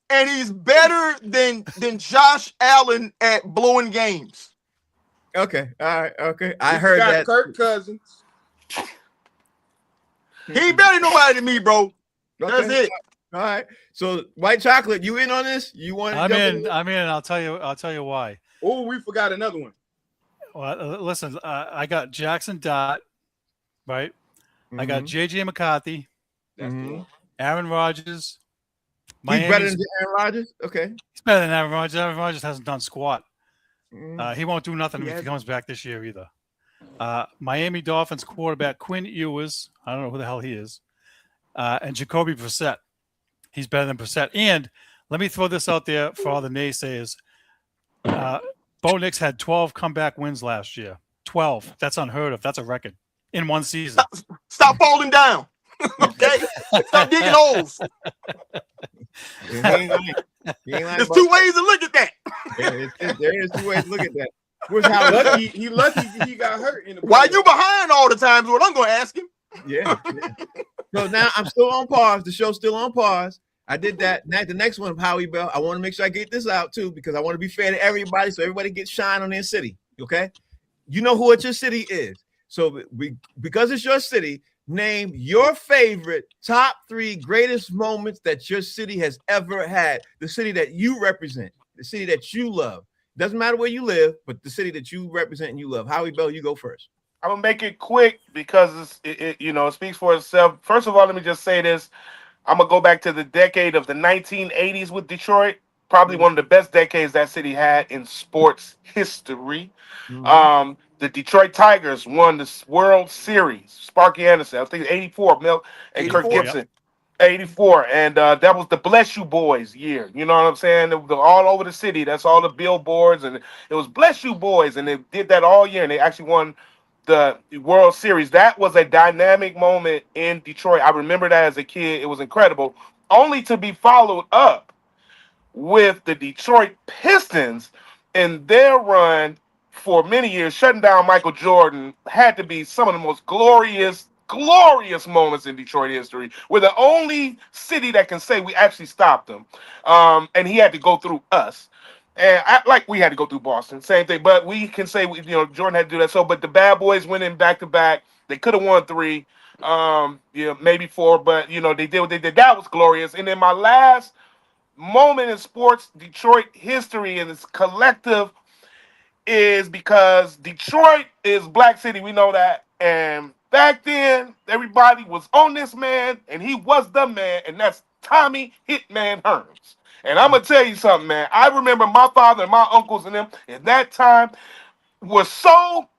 and he's better than Josh Allen at blowing games. Okay. All right. Okay. I heard that. Kirk Cousins. He better than nobody than me, bro. That's it. All right. So White Chocolate, you in on this? You want? I'm in. I'll tell you why. Oh, we forgot another one. Well, listen, I got Jackson Dart, right? Mm-hmm. I got JJ McCarthy, Aaron Rodgers. He's better than Aaron Rodgers? Okay. He's better than Aaron Rodgers. Aaron Rodgers hasn't done squat. He won't do nothing if he comes back this year either. Miami Dolphins quarterback Quinn Ewers. I don't know who the hell he is. And Jacoby Brissett. He's better than Brissett. And let me throw this out there for all the naysayers. Bo Nix had 12 comeback wins last year. 12. That's unheard of. That's a record in one season. Stop falling down. Okay? Stop digging holes. There's 2 ways to look at that. Yeah, there is 2 ways to look at that. Where's how lucky he got hurt in the Why you behind all the time is what I'm going to ask him. Yeah. So now I'm still on pause. The show's still on pause. I did that. Now the next one, Howie Bell. I want to make sure I get this out too because I want to be fair to everybody, so everybody gets shine on their city. Okay, you know what your city is. So because it's your city, name your favorite top 3 greatest moments that your city has ever had. The city that you represent, the city that you love. Doesn't matter where you live, but the city that you represent and you love. Howie Bell, you go first. I'm gonna make it quick because it speaks for itself. First of all, let me just say this. I'm gonna go back to the decade of the 1980s with Detroit. Probably one of the best decades that city had in sports history. The Detroit Tigers won the World Series. Sparky Anderson, I think 84, Milk and 84, Kirk Gibson. 84, and that was the Bless You Boys year. You know what I'm saying? It was all over the city. That's all the billboards, and it was Bless You Boys, and they did that all year, and they actually won the World Series. That was a dynamic moment in Detroit. I remember that as a kid. It was incredible, only to be followed up with the Detroit Pistons and their run for many years, shutting down Michael Jordan. Had to be some of the most glorious moments in Detroit history. We're the only city that can say we actually stopped him. And he had to go through us. And like we had to go through Boston, same thing. But we can say, Jordan had to do that. So, but the Bad Boys went in back-to-back. They could have won 3, maybe 4, but, they did what they did. That was glorious. And then my last moment in sports Detroit history and its collective is because Detroit is Black City. We know that. And back then, everybody was on this man, and he was the man, and that's Tommy Hitman Hearns. And I'm going to tell you something, man. I remember my father and my uncles and them at that time was so,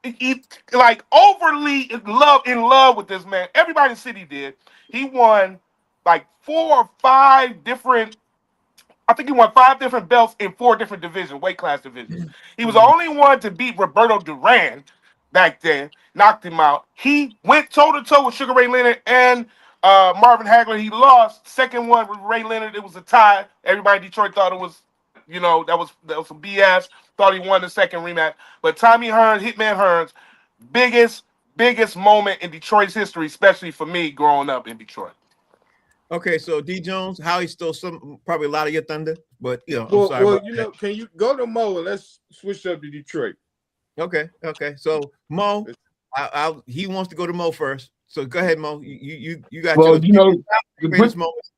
overly in love with this man. Everybody in the city did. He won, 4 or 5 different, I think he won 5 different belts in 4 different divisions, weight class divisions. He was the only one to beat Roberto Duran back then, knocked him out. He went toe-to-toe with Sugar Ray Leonard and Marvin Hagler. He lost. Second one with Ray Leonard, it was a tie. Everybody in Detroit thought it was, that was some BS. Thought he won the second rematch. But Tommy Hearns, Hitman Hearns, biggest moment in Detroit's history, especially for me growing up in Detroit. Okay, so D Jones, Howie stole probably a lot of your thunder, but I'm Well, sorry. can you go to Mo and let's switch up to Detroit? Okay. So Mo, he wants to go to Mo first. So go ahead, Mo. You got your greatest moments.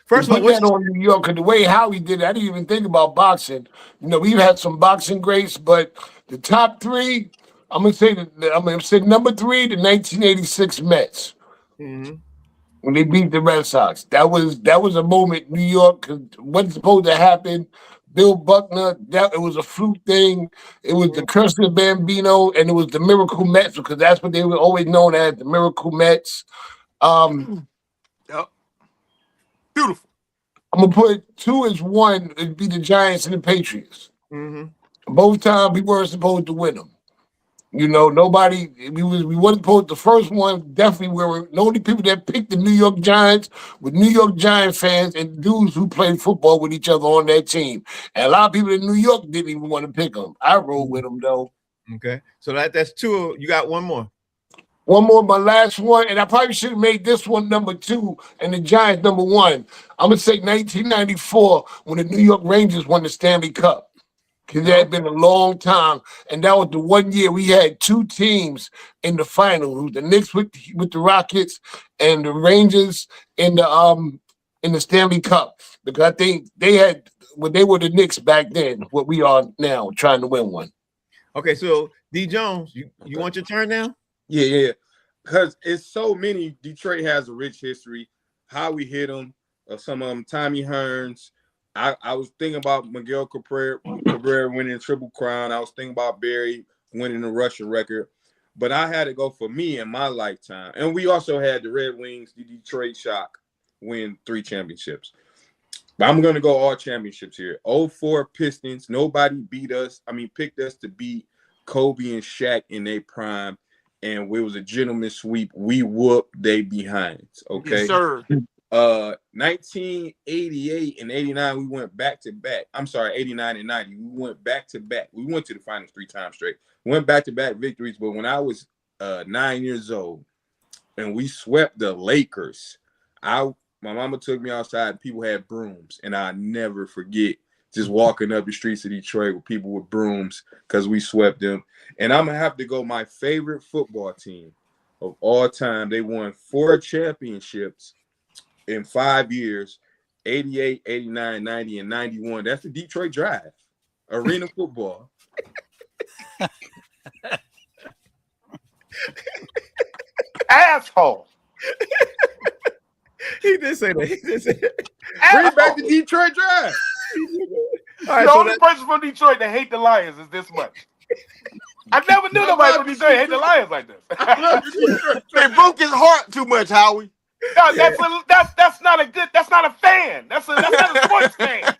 First of all, what's on New York? And the way Howie did it, I didn't even think about boxing. We've had some boxing greats, but the top 3, I'm gonna say number 3, the 1986 Mets. Mm-hmm. When they beat the Red Sox. That was a moment New York wasn't supposed to happen, Bill Buckner. That it was a fluke thing. It was the Curse of the Bambino, and it was the Miracle Mets because that's what they were always known as, the Miracle Mets. Yep. Beautiful. I'm gonna put 2 as 1. It'd be the Giants and the Patriots. Mm-hmm. Both times we weren't supposed to win them. You know, nobody. We wasn't supposed. The first one definitely were the only people that picked the New York Giants with New York Giant fans and dudes who played football with each other on that team. And a lot of people in New York didn't even want to pick them. I rolled with them though. Okay, so that's 2. You got one more. One more, my last one, and I probably should have made this one number 2 and the Giants number 1. I'm gonna say 1994 when the New York Rangers won the Stanley Cup. Because it had been a long time, and that was the one year we had 2 teams in the final. It was the Knicks with the Rockets and the Rangers in the Stanley Cup. Because I think they were the Knicks back then, what we are now, trying to win one. Okay, so D Jones, you want your turn now? Yeah. Because it's so many. Detroit has a rich history. How we hit them, some of them, Tommy Hearns. I was thinking about Miguel Cabrera winning Triple Crown. I was thinking about Barry winning the Russian record. But I had to go for me in my lifetime. And we also had the Red Wings, the Detroit Shock, win 3 championships. But I'm going to go all championships here. 04 Pistons. Nobody picked us to beat Kobe and Shaq in their prime. And it was a gentleman's sweep. We whooped they behinds. Okay. Yes, sir. 1988 and 89, we went back to back. I'm sorry, 89 and 90. We went back to back. We went to the finals 3 times straight. Went back to back victories. But when I was 9 years old and we swept the Lakers, my mama took me outside. People had brooms, and I never forget just walking up the streets of Detroit with people with brooms because we swept them. And I'm gonna have to go my favorite football team of all time. They won 4 championships in 5 years, 88, 89, 90, and 91. That's the Detroit Drive. Arena football. Asshole. He did say that. Bring back the Detroit Drive. All right, The so only person from Detroit that hate the Lions is this much. I never knew nobody from Detroit hate the Lions like this. They broke his heart too much, Howie. No, that's not a good. That's not a fan. That's not a sports fan.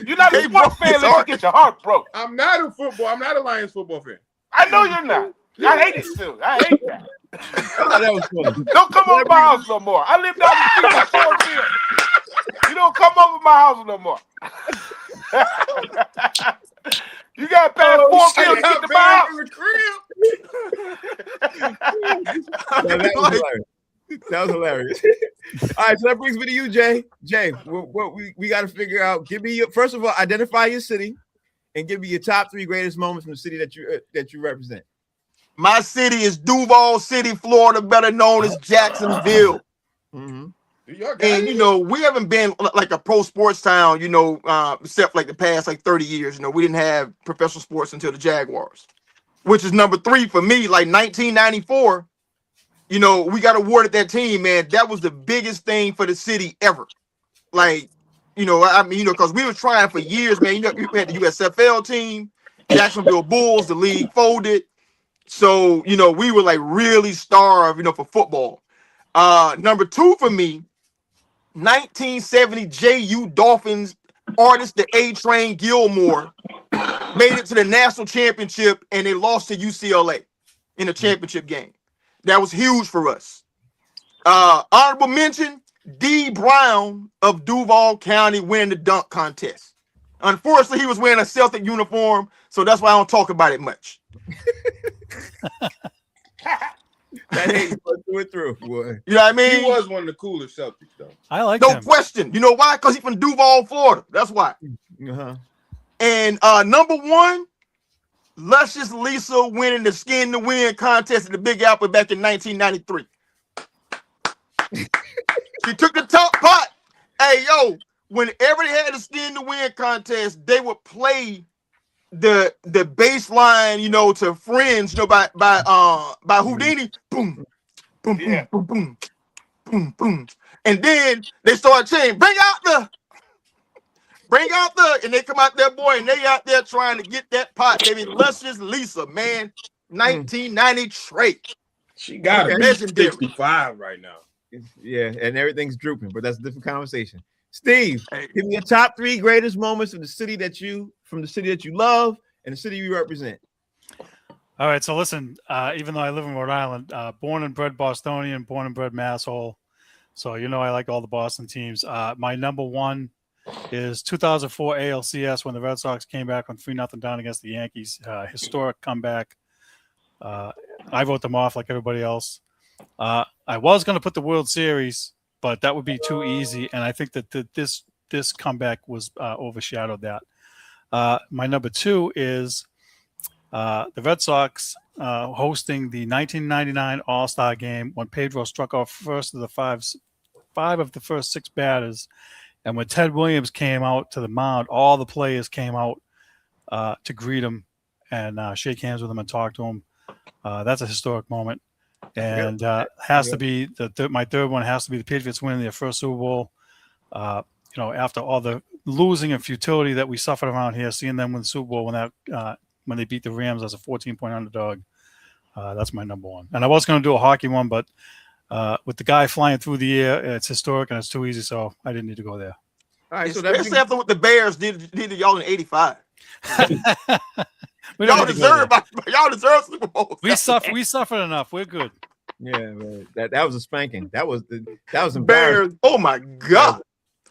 You're not a They sports broke fan his unless you heart. get your heart broke. I'm not a Lions football fan. I know you're not. I hate it too. I hate that. that was funny. Don't come over my house no more. I live down the street from Ford Field. You don't come over my house no more. You got to pass Ford Field to get to my house. That was hilarious. That was hilarious. All right, so that brings me to you, Jay. Jay, what we got to figure out. Give me first of all, identify your city, and give me your top 3 greatest moments from the city that you represent. My city is Duval City, Florida, better known as Jacksonville. Mm-hmm. And we haven't been like a pro sports town, except like the past 30 years. We didn't have professional sports until the Jaguars, which is number 3 for me. Like 1994. We got awarded that team, man. That was the biggest thing for the city ever. Because we were trying for years, man. We had the USFL team, Jacksonville Bulls, the league folded. So, we were like really starved, for football. Number 2 for me, 1970 JU Dolphins artist, the A-Train Gilmore, made it to the national championship and they lost to UCLA in the championship game. That was huge for us. Honorable mention, D. Brown of Duval County winning the dunk contest. Unfortunately, he was wearing a Celtic uniform, so that's why I don't talk about it much. That hate through and through, boy. You know what I mean? He was one of the coolest Celtics, though. I like No him. question. You know why? Because he's from Duval, Florida. That's why. Uh-huh. And number 1, Luscious Lisa winning the Skin to Win contest at the Big Apple back in 1993. She took the top pot. Hey, yo, whenever they had the Skin to Win contest, they would play the bass line, to Friends, by Houdini. Boom, boom, Yeah. boom, boom, boom, boom. And then they started saying, bring out Bring out and they come out there, boy, and they out there trying to get that pot, baby. Luscious Lisa, man. 1990 trait. She got Okay. to be Legendary. 65 right now. Yeah, and everything's drooping, but that's a different conversation. Steve, Hey. give me your top 3 greatest moments from the city that you love and the city you represent. All right, so listen, even though I live in Rhode Island, born and bred Bostonian, born and bred Masshole, so you know I like all the Boston teams. My number one is 2004 ALCS when the Red Sox came back on 3-0 down against the Yankees. Historic comeback. I wrote them off like everybody else. I was going to put the World Series, but that would be too easy, and I think that this comeback was overshadowed that. My number 2 is the Red Sox hosting the 1999 All-Star Game when Pedro struck out first of the five of the first 6 batters. And when Ted Williams came out to the mound, all the players came out to greet him and shake hands with him and talk to him. That's a historic moment. And has to be my third one has to be the Patriots winning their first Super Bowl. After all the losing and futility that we suffered around here, seeing them win the Super Bowl when they beat the Rams as a 14-point underdog. That's my number one. And I was going to do a hockey one, but with the guy flying through the air, it's historic and it's too easy, so I didn't need to go there. All right, so Especially after what the Bears did to y'all in '85. Y'all deserve Super Bowl. We suffered enough. We're good. Yeah, man. That was a spanking. That was embarrassing. Bears. Oh my God.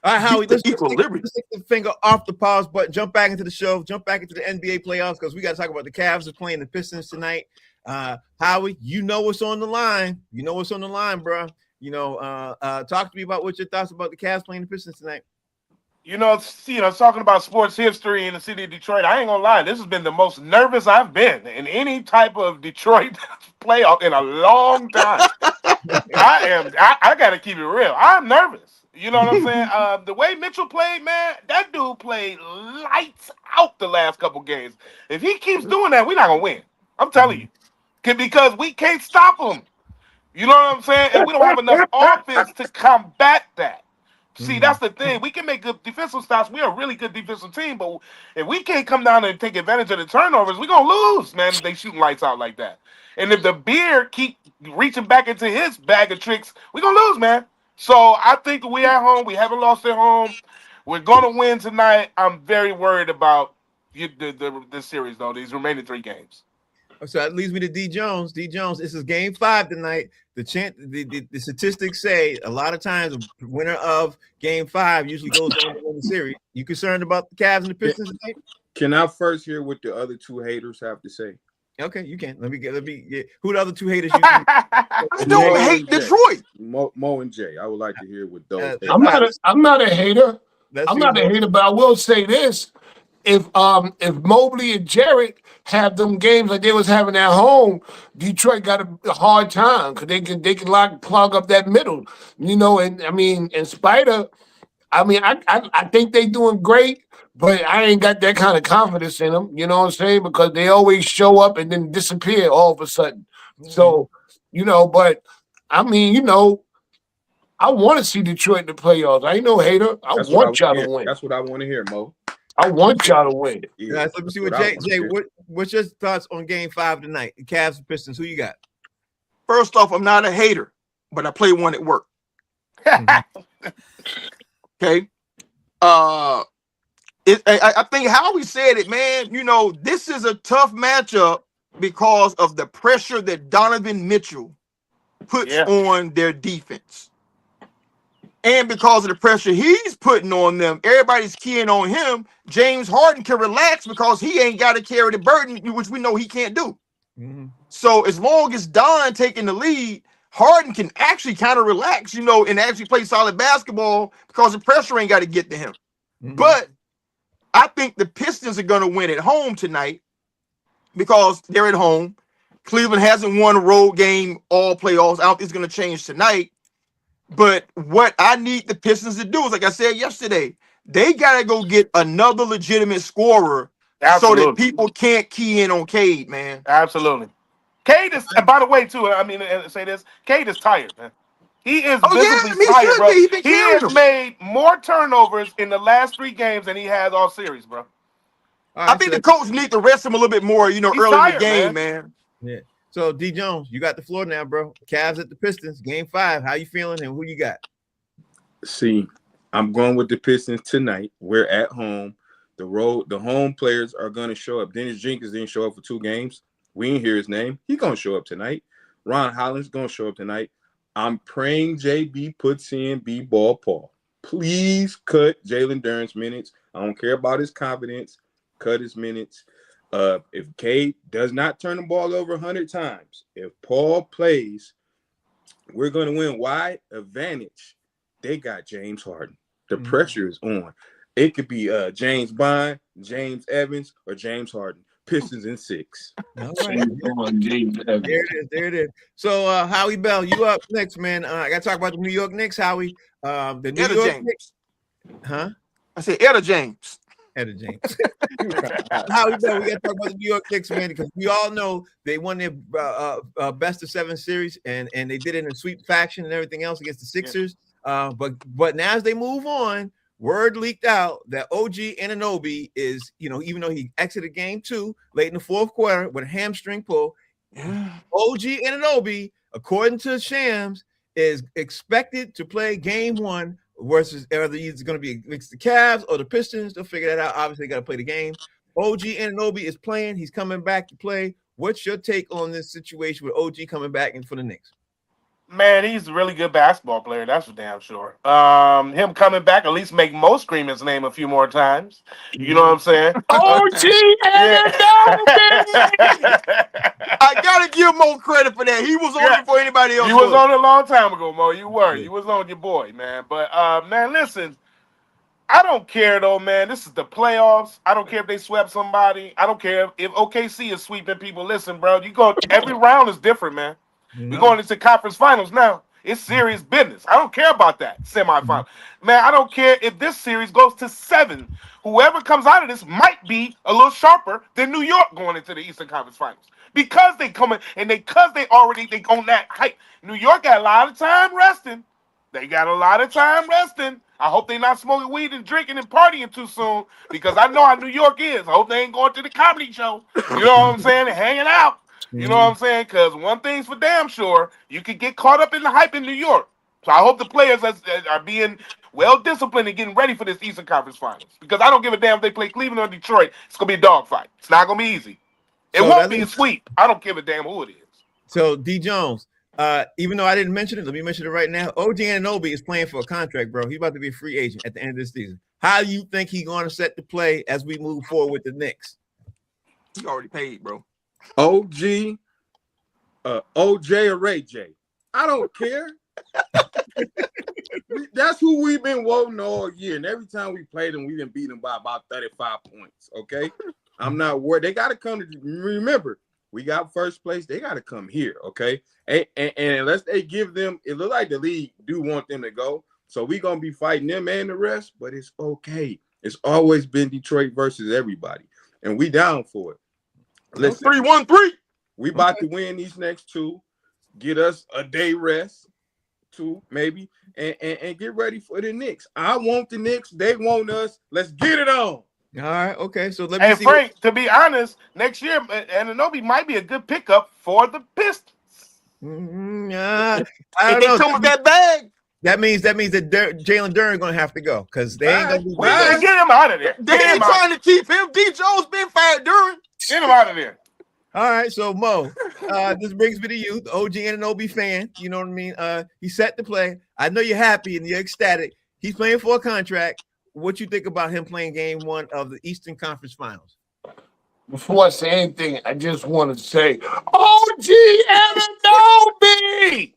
All right, Howie, let's take the finger off the pause button, jump back into the show, jump back into the NBA playoffs because we got to talk about the Cavs are playing the Pistons tonight. Howie, you know what's on the line. You know what's on the line, bro. Talk to me about what your thoughts about the Cavs playing the Pistons tonight. Talking about sports history in the city of Detroit, I ain't gonna lie, this has been the most nervous I've been in any type of Detroit playoff in a long time. I gotta keep it real. I'm nervous. You know what I'm saying? The way Mitchell played, man, that dude played lights out the last couple games. If he keeps doing that, we're not gonna win. I'm telling you. Because we can't stop him. You know what I'm saying? And we don't have enough offense to combat that. See, that's the thing. We can make good defensive stops. We're a really good defensive team, but if we can't come down and take advantage of the turnovers, we're going to lose, man, if they shooting lights out like that. And if the beard keep reaching back into his bag of tricks, we're going to lose, man. So I think we're at home. We haven't lost at home. We're going to win tonight. I'm very worried about the series, though, these remaining 3 games. So that leads me to D. Jones. D. Jones, this is game 5 tonight. The statistics say a lot of times the winner of game 5 usually goes on to win the series. You concerned about the Cavs and the Pistons tonight? Can I first hear what the other 2 haters have to say? Okay, you can. Let me get who the other 2 haters you I don't hate Detroit. Mo and Jay. I would like to hear what those I'm not a hater. I'm not a hater, but I will say this. If Mobley and Jarrett have them games like they was having at home, Detroit got a hard time because they can plug up that middle, And I mean, in spite of, I think they doing great, but I ain't got that kind of confidence in them. You know what I'm saying? Because they always show up and then disappear all of a sudden. So, but I mean, I want to see Detroit in the playoffs. I ain't no hater. I want y'all to win. That's what I want to hear, Mo. I want y'all to win. Yeah, let me see what Jay. What's your thoughts on game 5 tonight? The Cavs and Pistons. Who you got? First off, I'm not a hater, but I play one at work. Okay. I think Howie said it, man. This is a tough matchup because of the pressure that Donovan Mitchell puts on their defense. And because of the pressure he's putting on them, everybody's keying on him. James Harden can relax because he ain't got to carry the burden, which we know he can't do. Mm-hmm. So as long as Don taking the lead, Harden can actually kind of relax, and actually play solid basketball because the pressure ain't got to get to him. Mm-hmm. But I think the Pistons are going to win at home tonight because they're at home. Cleveland hasn't won a road game all playoffs. I don't think it's going to change tonight. But what I need the Pistons to do is, like I said yesterday, they got to go get another legitimate scorer so that people can't key in on Cade, man. Absolutely. Cade is, and by the way, too, say this, Cade is tired, man. He is Oh yeah, visibly he tired, should bro. be. He been He carrying has them. made more turnovers in the last 3 games than he has all series, bro. All I right, think so the coach need to rest him a little bit more, He's early in the tired, game, man. man. yeah. So D Jones, you got the floor now, bro. Cavs at the Pistons, game 5. How you feeling and who you got? See, I'm going with the Pistons tonight. We're at home. The home players are going to show up. Dennis Jenkins didn't show up for 2 games. We didn't hear his name. He's going to show up tonight. Ron Holland's going to show up tonight. I'm praying JB puts in B-ball Paul. Please cut Jalen Duren's minutes. I don't care about his confidence. Cut his minutes. If Cade does not turn the ball over 100 times, if Paul plays, we're going to win. Why? Advantage. They got James Harden. The pressure is on. It could be James Bond, James Evans, or James Harden. Pistons in 6. All right. There it is. So Howie Bell, you up next, man. I gotta talk about the New York Knicks, Howie. The New Etta York James. Knicks. Huh? I said Etta James. Etta James. Howie Bell, we gotta talk about the New York Knicks, man, because we all know they won their best of 7 series and they did it in sweep faction and everything else against the Sixers. But now as they move on, word leaked out that OG Anunoby is, even though he exited game 2 late in the 4th quarter with a hamstring pull, OG Anunoby, according to Shams, is expected to play game 1 versus whether he's going to be against the Cavs or the Pistons. They'll figure that out. Obviously, they got to play the game. OG Anunoby is playing. He's coming back to play. What's your take on this situation with OG coming back in for the Knicks? Man, he's a really good basketball player. That's for damn sure. Him coming back at least make Mo scream his name a few more times. You know what I'm saying? OG I gotta give Mo credit for that. He was on it before anybody else. You was on it a long time ago, Mo. You were. You was on your boy, man. But man, listen. I don't care though, man. This is the playoffs. I don't care if they swept somebody. I don't care if OKC is sweeping people. Listen, bro, every round is different, man. We're going into conference finals now. It's serious business. I don't care about that semifinal. Man, I don't care if this series goes to 7. Whoever comes out of this might be a little sharper than New York going into the Eastern Conference Finals. Because they come in and they own that hype. New York got a lot of time resting. They got a lot of time resting. I hope they're not smoking weed and drinking and partying too soon because I know how New York is. I hope they ain't going to the comedy show. You know what I'm saying? And hanging out. You know what I'm saying? Because one thing's for damn sure, you could get caught up in the hype in New York. So I hope the players are being well-disciplined and getting ready for this Eastern Conference Finals. Because I don't give a damn if they play Cleveland or Detroit. It's going to be a dogfight. It's not going to be easy. It won't be a sweep. I don't give a damn who it is. So, D. Jones, even though I didn't mention it, let me mention it right now. OG Anunoby is playing for a contract, bro. He's about to be a free agent at the end of this season. How do you think he's going to set the play as we move forward with the Knicks? He already paid, bro. OG, OJ or Ray J. I don't care. That's who we've been voting all year. And every time we played them, we've been beating them by about 35 points. Okay. I'm not worried. They got to come to remember, we got first place. They got to come here. Okay. And unless they give them, it looks like the league do want them to go. So we're going to be fighting them and the rest, but it's okay. It's always been Detroit versus everybody. And we down for it. Listen, 3-1-3. We about to win these next 2, get us a day rest, 2 maybe, and get ready for the Knicks. I want the Knicks. They want us. Let's get it on. All right. Okay. So let me And see. Frank, to be honest, next year, Anunoby might be a good pickup for the Pistons. I If don't they know. come with that bag, That means that Jalen Duren going to have to go because they ain't going to We gotta get him out of there. they Get ain't him out. trying to keep him. D. Jones been fired during. Get him out of there. All right, so Mo, this brings me to you, the OG Anunoby fan. You know what I mean? He's set to play. I know you're happy and you're ecstatic. He's playing for a contract. What you think about him playing game 1 of the Eastern Conference Finals? Before I say anything, I just want to say, OG Anunoby!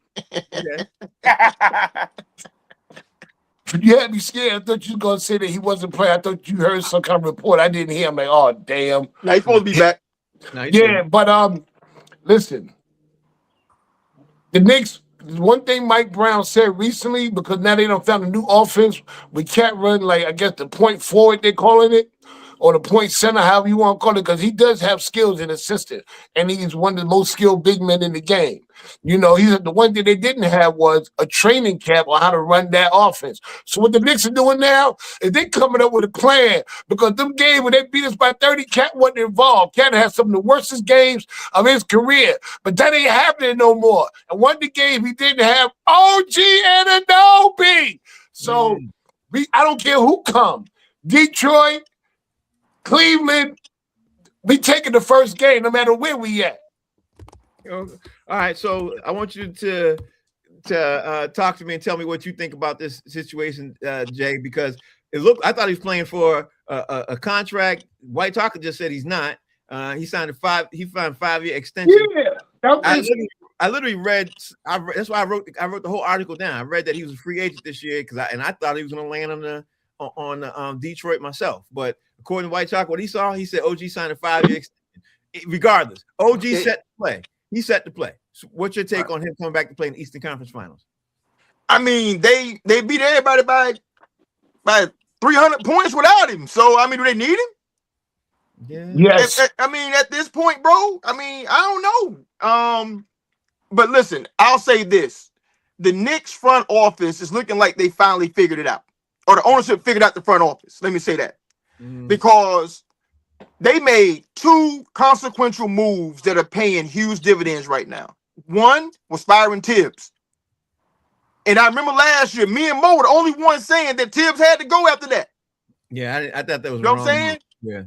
You had me scared. I thought you were going to say that he wasn't playing. I thought you heard some kind of report. I didn't hear. I'm like, oh, damn. Now he's supposed to be back. Yeah, but listen, the Knicks. One thing Mike Brown said recently, because now they don't found a new offense, we can't run like I guess the point forward they're calling it. or the point center, however you want to call it, because he does have skills in assistant, and he's one of the most skilled big men in the game. You know, he's the one thing they didn't have was a training camp on how to run that offense. So what the Knicks are doing now is they coming up with a plan, because them games when they beat us by 30, Cat wasn't involved. Cat had some of the worst games of his career, but that ain't happening no more. And one of the games he didn't have OG Anunoby. So I don't care who come. Detroit, Cleveland, we taking the first game no matter where we at. All right, so I want you to talk to me and tell me what you think about this situation, Jay, because I thought he was playing for a contract. White Talker just said he's not. He signed a 5-year extension. Yeah, I literally read. That's why I wrote the whole article down. I read that he was a free agent this year because I thought he was going to land on Detroit myself. But according to White Chalk, what he saw, he said OG signed a 5-year extension. Regardless, OG set to play. He's set to play. So what's your take on him coming back to play in the Eastern Conference Finals? I mean, they beat everybody by 300 points without him. So I mean, do they need him? Yeah. Yes. I mean, at this point, bro. I mean, I don't know. But listen, I'll say this: the Knicks front office is looking like they finally figured it out, or the ownership figured out the front office. Let me say that because they made 2 consequential moves that are paying huge dividends right now. One was firing Tibbs. And I remember last year, me and Mo were the only ones saying that Tibbs had to go after that. Yeah, I thought that was you know wrong. what I'm saying? Yeah.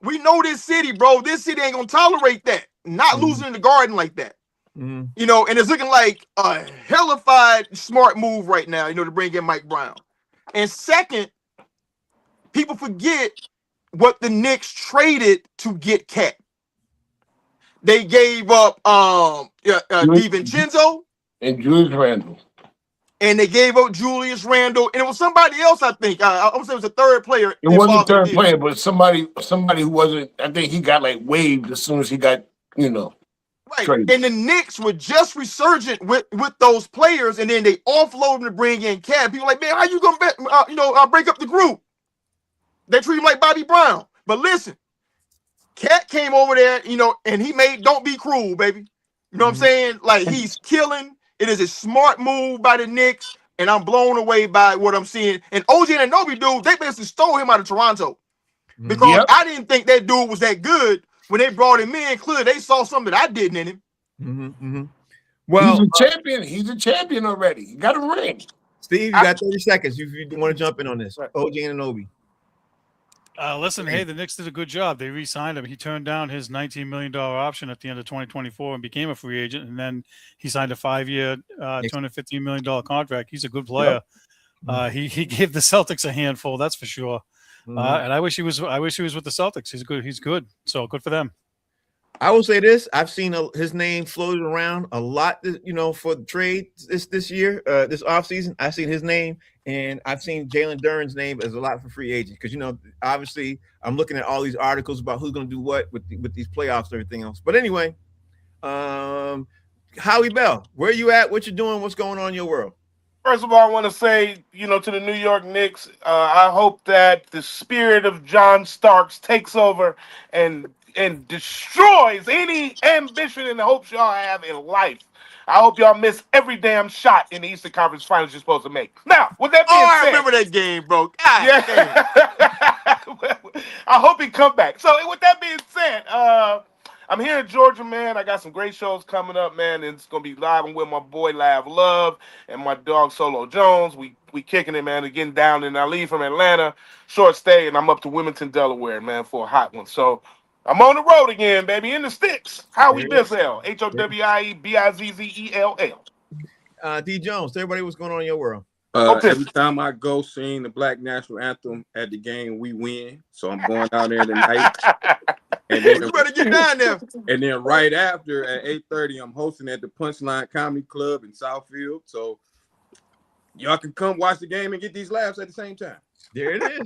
We know this city, bro. This city ain't going to tolerate that. Not losing in the Garden like that. You know, and it's looking like a hellified smart move right now, you know, to bring in Mike Brown. And second, people forget what the Knicks traded to get Cat. They gave up DiVincenzo and Julius Randle. And they gave up Julius Randle. And it was somebody else, I think. I almost say it was a third player. It wasn't a third player, but somebody who wasn't, I think he got like waived as soon as he got, you know. Right. Traded. And the Knicks were just resurgent with those players, and then they offload them to bring in Cat. People like, man, how you going to break up the group? They treat him like Bobby Brown. But listen, Cat came over there, you know, and he made Don't Be Cruel, baby. You know what I'm saying? Like, he's killing. It is a smart move by the Knicks, and I'm blown away by what I'm seeing. And OG Anunoby, dude, they basically stole him out of Toronto because I didn't think that dude was that good. When they brought him in, clearly they saw something that I didn't in him. Well, he's a champion. He's a champion already. He got a ring. Steve, you got 30 seconds. If you want to jump in on this, OG Anunoby. Listen, hey, the Knicks did a good job. They re-signed him. He turned down his $19 million option at the end of 2024 and became a free agent. And then he signed a 5-year, $215 million contract. He's a good player. He gave the Celtics a handful, that's for sure. And I wish he was with the Celtics. He's good. So good for them. I will say this: I've seen his name floated around a lot, you know, for the trade this year, this offseason. I've seen his name, and I've seen Jalen Duren's name as a lot for free agents because, you know, obviously I'm looking at all these articles about who's going to do what with these playoffs and everything else. But anyway, Howie Bell, where are you at? What you doing? What's going on in your world? First of all, I want to say, you know, to the New York Knicks, I hope that the spirit of John Starks takes over and destroys any ambition and hopes y'all have in life. I hope y'all miss every damn shot in the Eastern Conference Finals you're supposed to make. Now, with that being said, I remember that game, bro. God, yeah. I hope he come back. So, with that being said, I'm here in Georgia, man. I got some great shows coming up, man. And it's gonna be live. I'm with my boy Lav Love and my dog Solo Jones. We kicking it, man. Again down, and I leave from Atlanta, short stay, and I'm up to Wilmington, Delaware, man, for a hot one. So I'm on the road again, baby, in the sticks. Howie Bizzell, HOWIEBIZZELL. D Jones, tell everybody what's going on in your world. Every time I go sing the Black National Anthem at the game, we win. So I'm going down there tonight. And then, you better get down there. And then right after at 8:30, I'm hosting at the Punchline Comedy Club in Southfield. So y'all can come watch the game and get these laughs at the same time. There it is.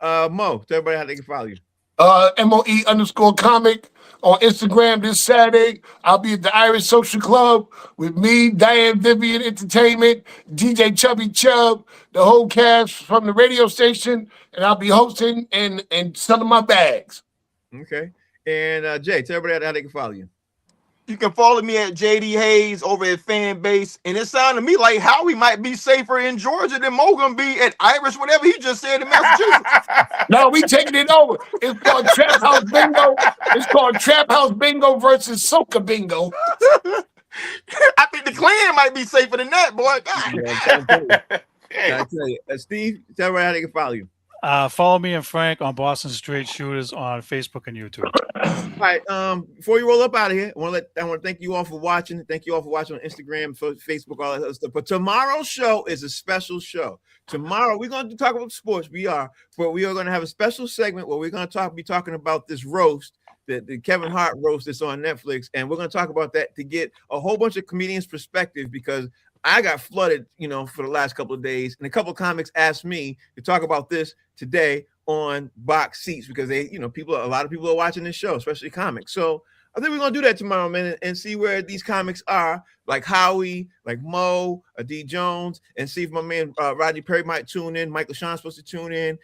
Mo, tell everybody how they can follow you. MOE_comic on Instagram this Saturday. I'll be at the Irish Social Club with me, Diane Vivian Entertainment, DJ Chubby Chub, the whole cast from the radio station, and I'll be hosting and selling my bags. Okay. And Jay, tell everybody how they can follow you. You can follow me at JD Hayes over at Fanbase. And it sounded to me like Howie might be safer in Georgia than Mo gonna be at Irish, whatever he just said in Massachusetts. No, we taking it over. It's called Trap House Bingo. It's called Trap House Bingo versus Soca Bingo. I think the Klan might be safer than that, boy. God. I tell you. Steve, tell everybody how they can follow you. Follow me and Frank on Boston Straight Shooters on Facebook and YouTube. All right. Before you roll up out of here, I want to thank you all for watching. Thank you all for watching on Instagram, Facebook, all that other stuff. But tomorrow's show is a special show. Tomorrow we're going to talk about sports. We are going to have a special segment where we're going to be talking about this roast, the Kevin Hart roast that's on Netflix, and we're going to talk about that to get a whole bunch of comedians' perspective because I got flooded, for the last couple of days, and a couple of comics asked me to talk about this today on Box Seats because a lot of people are watching this show, especially comics. So I think we're gonna do that tomorrow, man, and see where these comics are, like Howie, like Mo, D Jones, and see if my man Rodney Perry might tune in. Michael Sean's supposed to tune in.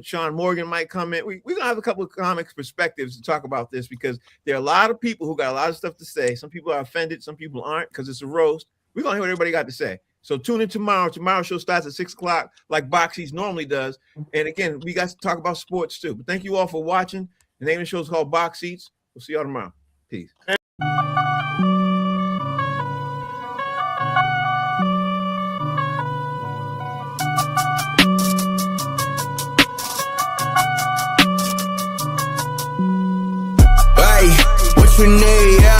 Sean Morgan might come in. We're gonna have a couple of comics perspectives to talk about this because there are a lot of people who got a lot of stuff to say. Some people are offended, some people aren't because it's a roast. We're going to hear what everybody got to say. So tune in tomorrow. Tomorrow's show starts at 6 o'clock like Boxies normally does. And again, we got to talk about sports too. But thank you all for watching. The name of the show is called Box Seats. We'll see y'all tomorrow. Peace. Hey, what you need, yeah.